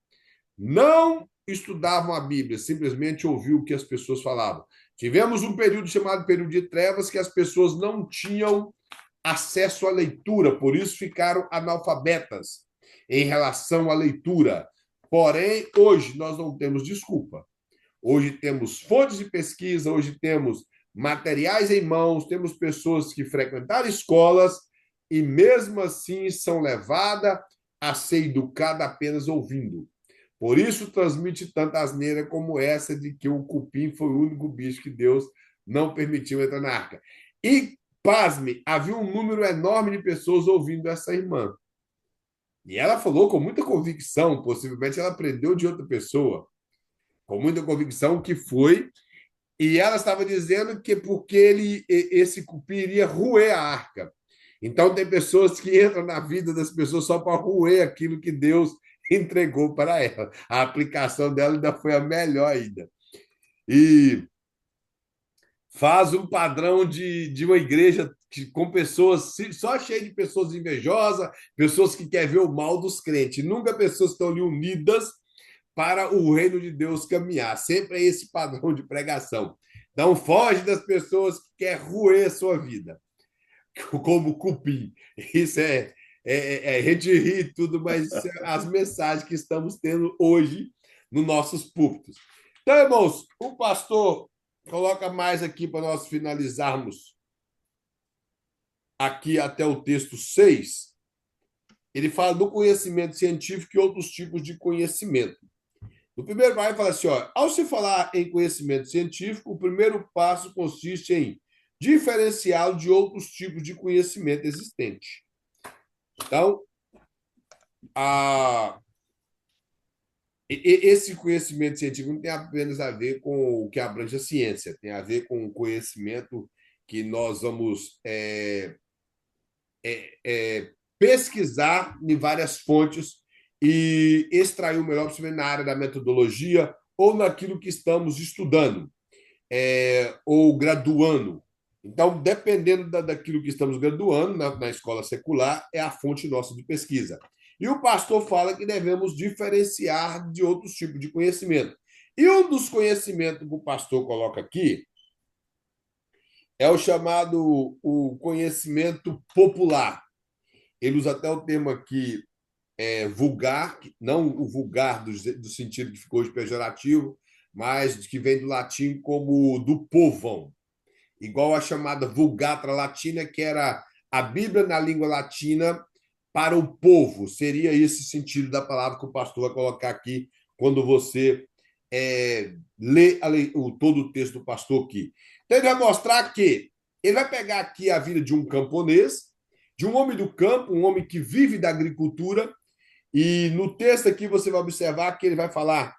não estudavam a Bíblia, simplesmente ouviam o que as pessoas falavam. Tivemos um período chamado período de trevas que as pessoas não tinham acesso à leitura, por isso ficaram analfabetas em relação à leitura. Porém, hoje nós não temos desculpa. Hoje temos fontes de pesquisa, hoje temos materiais em mãos, temos pessoas que frequentaram escolas e mesmo assim são levadas a ser educadas apenas ouvindo. Por isso transmite tanta asneira como essa de que o cupim foi o único bicho que Deus não permitiu entrar na arca. E, pasme, havia um número enorme de pessoas ouvindo essa irmã. E ela falou com muita convicção, possivelmente ela aprendeu de outra pessoa, com muita convicção que foi, e ela estava dizendo que porque esse cupim iria roer a arca. Então tem pessoas que entram na vida das pessoas só para roer aquilo que Deus entregou para ela. A aplicação dela ainda foi a melhor ainda. E faz um padrão de uma igreja com pessoas só cheia de pessoas invejosas, pessoas que querem ver o mal dos crentes. Nunca pessoas estão ali unidas para o reino de Deus caminhar. Sempre é esse padrão de pregação. Então, foge das pessoas que querem roer a sua vida, como cupim. Isso a gente ri e tudo, mas as mensagens que estamos tendo hoje nos nossos púlpitos. Então, irmãos, o pastor coloca mais aqui para nós finalizarmos aqui até o texto 6. Ele fala do conhecimento científico e outros tipos de conhecimento. No primeiro parágrafo, fala assim, ó, ao se falar em conhecimento científico, o primeiro passo consiste em diferenciá-lo de outros tipos de conhecimento existente. Então, Esse conhecimento científico não tem apenas a ver com o que abrange a ciência, tem a ver com o conhecimento que nós vamos pesquisar em várias fontes e extrair o melhor possível na área da metodologia ou naquilo que estamos estudando ou graduando. Então, dependendo daquilo que estamos graduando na escola secular, é a fonte nossa de pesquisa. E o pastor fala que devemos diferenciar de outros tipos de conhecimento. E um dos conhecimentos que o pastor coloca aqui é o chamado o conhecimento popular. Ele usa até o termo aqui vulgar, não o vulgar do sentido que ficou hoje pejorativo, mas que vem do latim como do povão, igual a chamada Vulgata Latina, que era a Bíblia na língua latina para o povo. Seria esse sentido da palavra que o pastor vai colocar aqui quando você lê todo o texto do pastor aqui. Então, ele vai mostrar que ele vai pegar aqui a vida de um camponês, de um homem do campo, um homem que vive da agricultura, e no texto aqui você vai observar que ele vai falar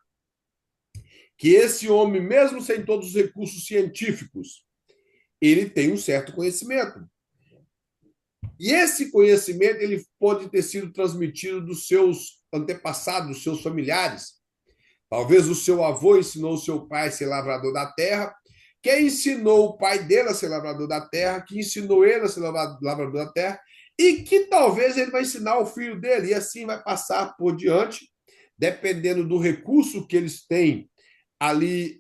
que esse homem, mesmo sem todos os recursos científicos, ele tem um certo conhecimento. E esse conhecimento ele pode ter sido transmitido dos seus antepassados, dos seus familiares. Talvez o seu avô ensinou o seu pai a ser lavrador da terra, que ensinou o pai dele a ser lavrador da terra, que ensinou ele a ser lavrador da terra, e que talvez ele vai ensinar o filho dele, e assim vai passar por diante, dependendo do recurso que eles têm ali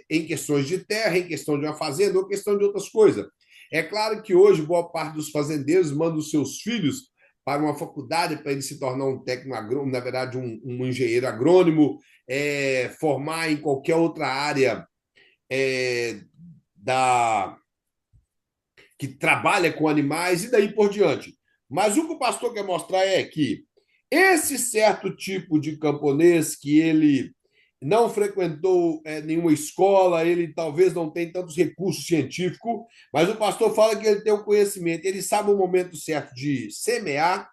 em questões de terra, em questão de uma fazenda ou questão de outras coisas. É claro que hoje boa parte dos fazendeiros mandam os seus filhos para uma faculdade para ele se tornar um técnico agrônomo, na verdade um engenheiro agrônomo, formar em qualquer outra área que trabalha com animais e daí por diante. Mas o que o pastor quer mostrar é que esse certo tipo de camponês que ele não frequentou nenhuma escola, ele talvez não tenha tantos recursos científicos, mas o pastor fala que ele tem o conhecimento, ele sabe o momento certo de semear,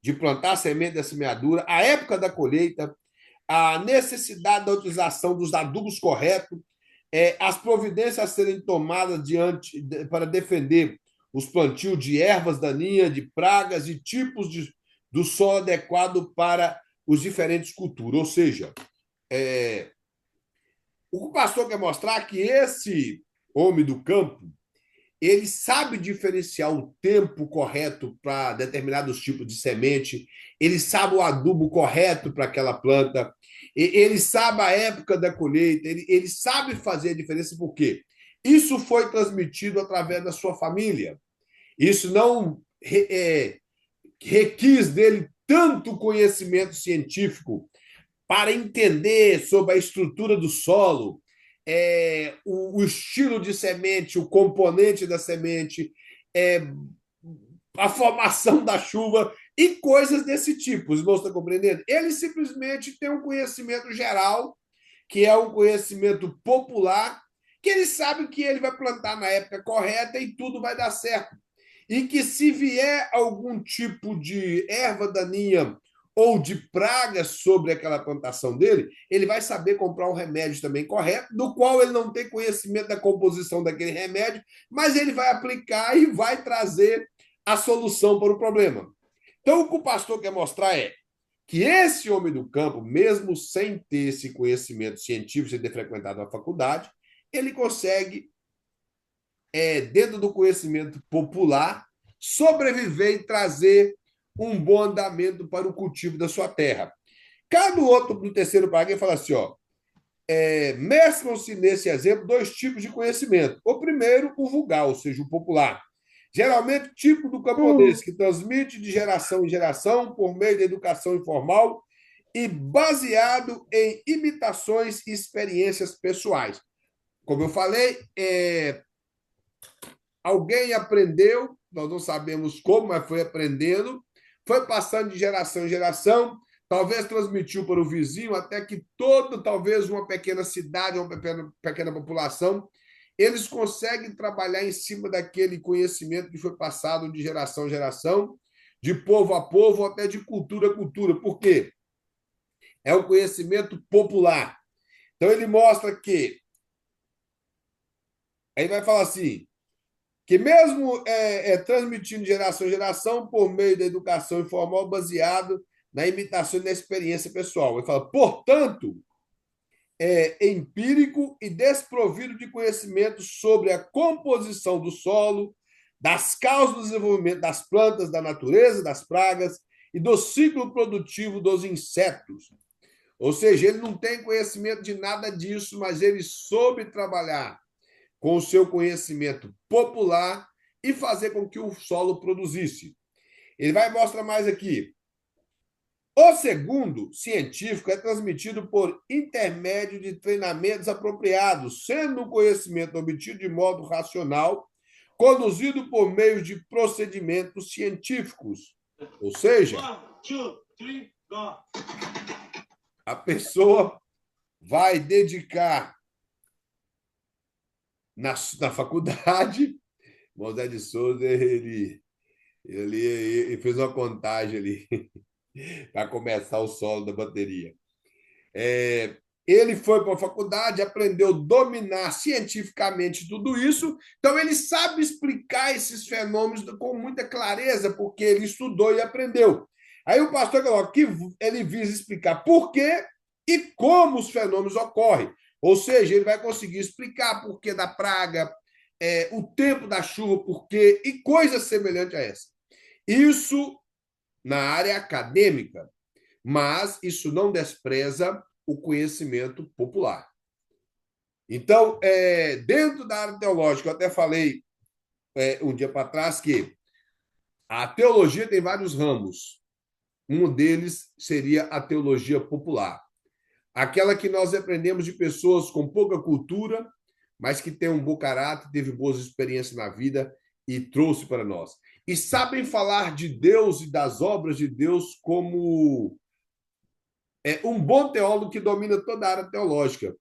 de plantar a semente da semeadura, a época da colheita, a necessidade da utilização dos adubos corretos, as providências a serem tomadas para defender os plantios de ervas daninhas, de pragas e tipos do solo adequado para os diferentes culturas. Ou seja, o que o pastor quer mostrar é que esse homem do campo, ele sabe diferenciar o tempo correto para determinados tipos de semente, ele sabe o adubo correto para aquela planta, ele sabe a época da colheita, ele sabe fazer a diferença, porque isso foi transmitido através da sua família. Isso não requis dele tanto conhecimento científico para entender sobre a estrutura do solo, o estilo de semente, o componente da semente, a formação da chuva e coisas desse tipo. Os irmãos estão compreendendo? Ele simplesmente tem um conhecimento geral, que é um conhecimento popular, que ele sabe que ele vai plantar na época correta e tudo vai dar certo. E que se vier algum tipo de erva daninha ou de praga sobre aquela plantação dele, ele vai saber comprar um remédio também correto, do qual ele não tem conhecimento da composição daquele remédio, mas ele vai aplicar e vai trazer a solução para o problema. Então, o que o pastor quer mostrar é que esse homem do campo, mesmo sem ter esse conhecimento científico, sem ter frequentado a faculdade, ele consegue, dentro do conhecimento popular, sobreviver e trazer um bom andamento para o cultivo da sua terra. Cada outro, no terceiro parágrafo, fala assim, mesclam-se nesse exemplo dois tipos de conhecimento. O primeiro, o vulgar, ou seja, o popular. Geralmente, tipo do camponês, que transmite de geração em geração por meio da educação informal e baseado em imitações e experiências pessoais. Como eu falei, alguém aprendeu, nós não sabemos como, mas foi aprendendo, foi passando de geração em geração, talvez transmitiu para o vizinho, até que talvez uma pequena cidade, uma pequena população, eles conseguem trabalhar em cima daquele conhecimento que foi passado de geração em geração, de povo a povo, até de cultura a cultura. Por quê? é o conhecimento popular. Então, ele mostra que, aí vai falar assim, que mesmo transmitindo de geração em geração por meio da educação informal baseado na imitação e na experiência pessoal. Ele fala, portanto, é empírico e desprovido de conhecimento sobre a composição do solo, das causas do desenvolvimento das plantas, da natureza, das pragas e do ciclo produtivo dos insetos. Ou seja, ele não tem conhecimento de nada disso, mas ele soube trabalhar com o seu conhecimento popular e fazer com que o solo produzisse. Ele vai mostrar mais aqui. O segundo, científico, é transmitido por intermédio de treinamentos apropriados, sendo o conhecimento obtido de modo racional, conduzido por meio de procedimentos científicos. Ou seja, a pessoa vai dedicar na faculdade. Moisés de Souza, ele fez uma contagem ali para começar o solo da bateria. Ele foi para a faculdade, aprendeu a dominar cientificamente tudo isso, então ele sabe explicar esses fenômenos com muita clareza, porque ele estudou e aprendeu. Aí o pastor coloca que ele visa explicar por quê e como os fenômenos ocorrem. Ou seja, ele vai conseguir explicar por que da praga, o tempo da chuva, por quê, e coisas semelhantes a essa. Isso na área acadêmica, mas isso não despreza o conhecimento popular. Então, dentro da área teológica, eu até falei um dia para trás que a teologia tem vários ramos. Um deles seria a teologia popular. Aquela que nós aprendemos de pessoas com pouca cultura, mas que têm um bom caráter, teve boas experiências na vida e trouxe para nós. E sabem falar de Deus e das obras de Deus como um bom teólogo que domina toda a área teológica.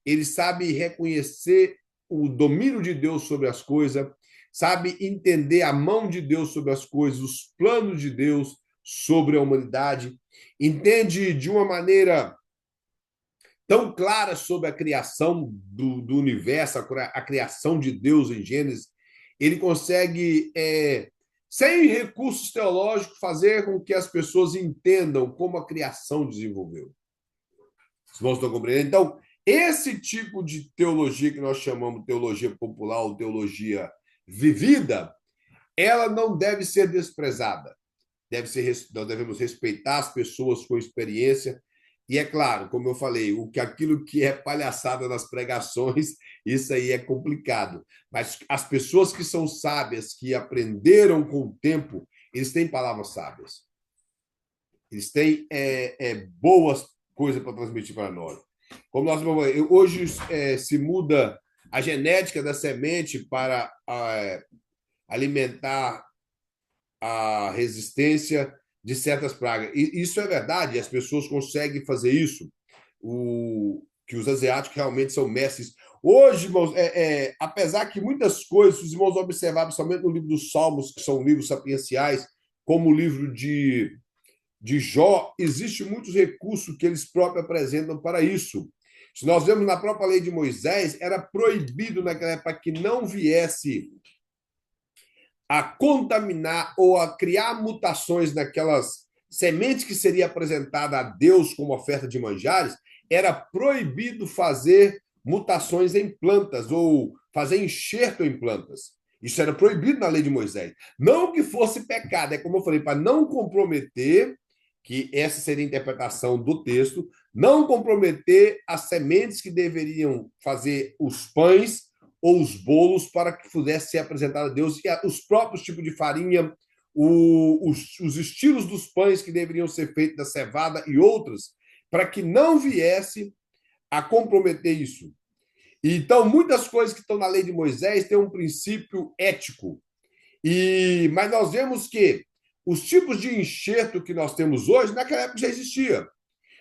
Ele sabe reconhecer o domínio de Deus sobre as coisas, sabe entender a mão de Deus sobre as coisas, os planos de Deus sobre a humanidade, entende de uma maneira tão clara sobre a criação do universo, a criação de Deus em Gênesis. Ele consegue, sem recursos teológicos, fazer com que as pessoas entendam como a criação desenvolveu. Os irmãos estão compreendendo? Então, esse tipo de teologia que nós chamamos de teologia popular ou teologia vivida, ela não deve ser desprezada. Nós devemos respeitar as pessoas com experiência. E é claro, como eu falei, aquilo que é palhaçada nas pregações, isso aí é complicado. Mas as pessoas que são sábias, que aprenderam com o tempo, eles têm palavras sábias. Eles têm boas coisas para transmitir para nós. Como nós hoje se muda a genética da semente para alimentar a resistência de certas pragas. E isso é verdade, as pessoas conseguem fazer isso, que os asiáticos realmente são mestres. Hoje, irmãos, apesar que muitas coisas, os irmãos observaram, somente no livro dos Salmos, que são livros sapienciais, como o livro de Jó, existem muitos recursos que eles próprios apresentam para isso. Se nós vemos na própria lei de Moisés, era proibido naquela época que não viesse a contaminar ou a criar mutações naquelas sementes que seria apresentada a Deus como oferta de manjares, era proibido fazer mutações em plantas ou fazer enxerto em plantas. Isso era proibido na lei de Moisés. Não que fosse pecado, é como eu falei, para não comprometer, que essa seria a interpretação do texto, não comprometer as sementes que deveriam fazer os pães ou os bolos para que pudesse ser apresentado a Deus, e os próprios tipos de farinha, os estilos dos pães que deveriam ser feitos da cevada e outras, para que não viesse a comprometer isso. Então, muitas coisas que estão na lei de Moisés têm um princípio ético. Mas nós vemos que os tipos de enxerto que nós temos hoje, naquela época já existia.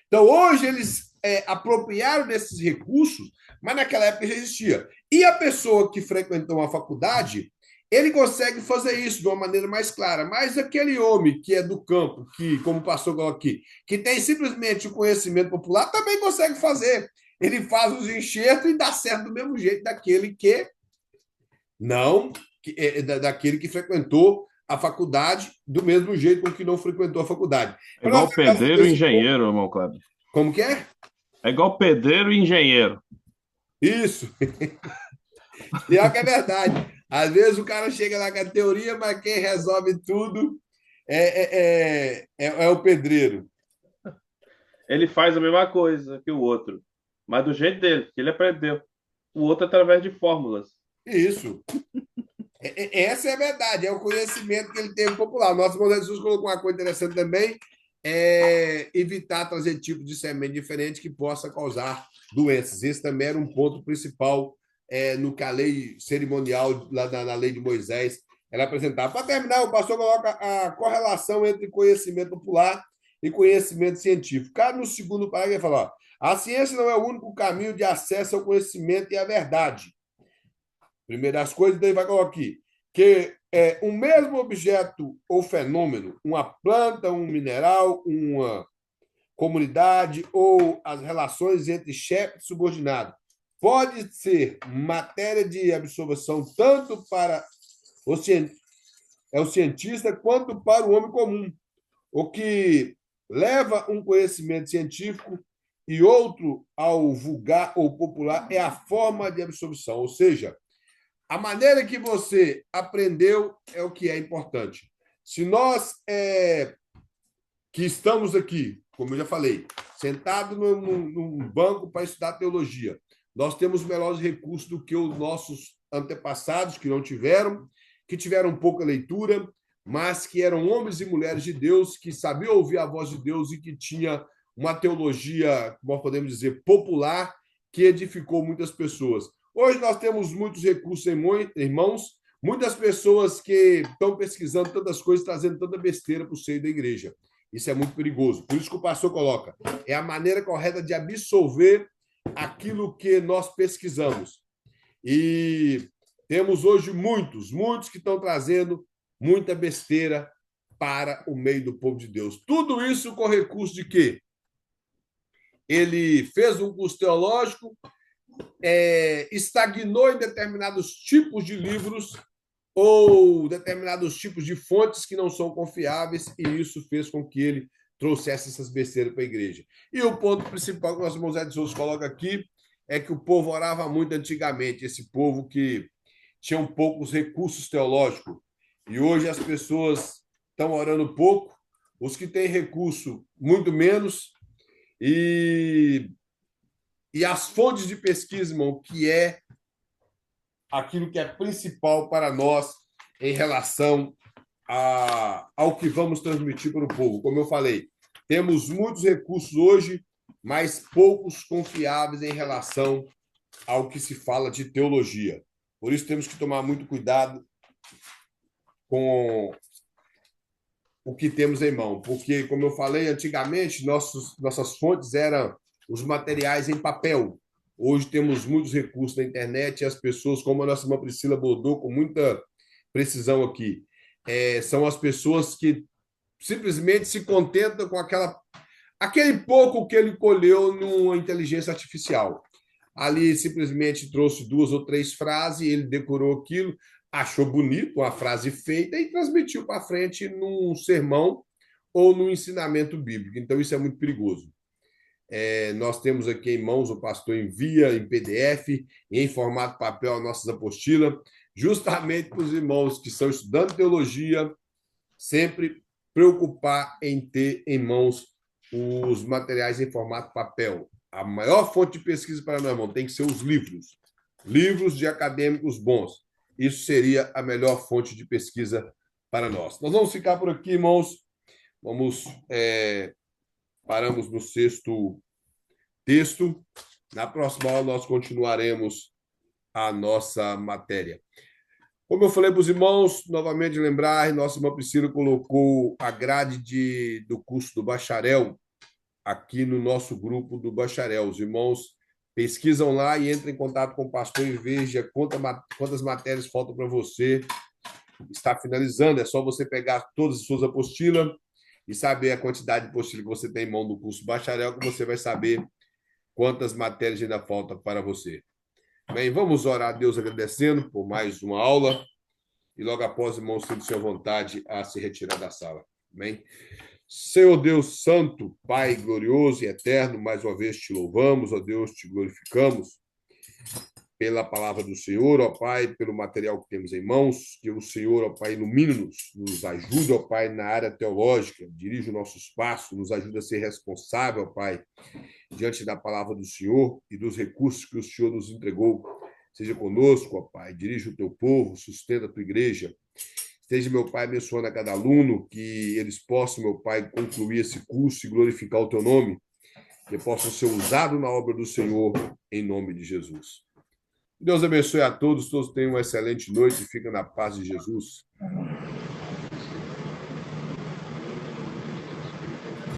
Então, hoje eles apropriaram desses recursos, mas naquela época já existia. E a pessoa que frequentou uma faculdade, Ele consegue fazer isso de uma maneira mais clara, mas aquele homem que é do campo, que, como o pastor falou aqui, que tem simplesmente o conhecimento popular, também consegue fazer. Ele faz os enxertos e dá certo do mesmo jeito daquele que não, daquele que frequentou a faculdade, do mesmo jeito com que não frequentou a faculdade. É igual pedreiro e engenheiro, irmão Cláudio. Como que é? É igual pedreiro e engenheiro. Isso. Pior que é verdade. Às vezes o cara chega lá com a teoria, mas quem resolve tudo é o pedreiro. Ele faz a mesma coisa que o outro, mas do jeito dele, que ele aprendeu. O outro através de fórmulas. Isso. Essa é a verdade, é o conhecimento que ele teve popular. Nosso irmão Jesus colocou uma coisa interessante também, evitar trazer tipos de semente diferente que possa causar doenças. Esse também era um ponto principal no que a lei cerimonial, lá na lei de Moisés, ela apresentava. Para terminar, o pastor coloca a correlação entre conhecimento popular e conhecimento científico. Cá no segundo parágrafo, ele fala: ó, a ciência não é o único caminho de acesso ao conhecimento e à verdade. Primeira das coisas, daí vai colocar aqui, que um mesmo objeto ou fenômeno, uma planta, um mineral, uma comunidade ou as relações entre chefe e subordinado, pode ser matéria de observação tanto para o cientista quanto para o homem comum, o que leva um conhecimento científico e outro ao vulgar ou popular é a forma de absorção, ou seja, a maneira que você aprendeu é o que é importante. Se nós que estamos aqui, como eu já falei, sentados num banco para estudar teologia, nós temos melhores recursos do que os nossos antepassados, que não tiveram, que tiveram pouca leitura, mas que eram homens e mulheres de Deus, que sabiam ouvir a voz de Deus e que tinha uma teologia, como podemos dizer, popular, que edificou muitas pessoas. Hoje nós temos muitos recursos em mãos, muitas pessoas que estão pesquisando tantas coisas, trazendo tanta besteira para o seio da igreja. Isso é muito perigoso. Por isso que o pastor coloca, é a maneira correta de absorver aquilo que nós pesquisamos. E temos hoje muitos que estão trazendo muita besteira para o meio do povo de Deus. Tudo isso com recurso de quê? Ele fez um curso teológico, estagnou em determinados tipos de livros ou determinados tipos de fontes que não são confiáveis, e isso fez com que ele trouxesse essas besteiras para a igreja. E o ponto principal que o nosso irmão Zé de Souza coloca aqui é que o povo orava muito antigamente, esse povo que tinha poucos recursos teológicos, e hoje as pessoas estão orando pouco, os que têm recurso, muito menos, e as fontes de pesquisa, irmão, que é aquilo que é principal para nós em relação ao que vamos transmitir para o povo. Como eu falei, temos muitos recursos hoje, mas poucos confiáveis em relação ao que se fala de teologia. Por isso temos que tomar muito cuidado com o que temos em mão, porque, como eu falei, antigamente nossas fontes eram os materiais em papel. Hoje temos muitos recursos na internet e as pessoas, como a nossa irmã Priscila abordou com muita precisão aqui, são as pessoas que simplesmente se contentam com aquele pouco que ele colheu numa inteligência artificial. Ali simplesmente trouxe 2 ou 3 frases, ele decorou aquilo, achou bonito, uma frase feita e transmitiu para frente num sermão ou num ensinamento bíblico. Então, isso é muito perigoso. Nós temos aqui em mãos, o pastor envia em PDF, em formato papel, as nossas apostilas, justamente para os irmãos que estão estudando teologia, sempre preocupar em ter em mãos os materiais em formato papel. A maior fonte de pesquisa para nós, irmão, tem que ser os livros de acadêmicos bons. Isso seria a melhor fonte de pesquisa para nós. Nós vamos ficar por aqui, irmãos. Paramos no 6º texto. Na próxima aula, nós continuaremos a nossa matéria. Como eu falei para os irmãos, novamente lembrar, nossa irmã Priscila colocou a grade do curso do bacharel aqui no nosso grupo do bacharel. Os irmãos pesquisam lá e entram em contato com o pastor e veja quantas matérias faltam para você está finalizando. É só você pegar todas as suas apostilas e saber a quantidade de apostila que você tem em mão do curso bacharel, que você vai saber quantas matérias ainda faltam para você. Bem, vamos orar a Deus agradecendo por mais uma aula e logo após, irmãos, sinta-se à vontade a se retirar da sala. Amém? Senhor Deus Santo, Pai glorioso e eterno, mais uma vez te louvamos, ó Deus, te glorificamos pela palavra do Senhor, ó Pai, pelo material que temos em mãos, que o Senhor, ó Pai, ilumine-nos, nos ajude, ó Pai, na área teológica, dirija os nossos passos, nos ajude a ser responsável, ó Pai, diante da palavra do Senhor e dos recursos que o Senhor nos entregou. Seja conosco, ó Pai, dirija o teu povo, sustenta a tua igreja. Esteja, meu Pai, abençoando a cada aluno, que eles possam, meu Pai, concluir esse curso e glorificar o teu nome, que possam ser usados na obra do Senhor, em nome de Jesus. Deus abençoe a todos tenham uma excelente noite e fiquem na paz de Jesus.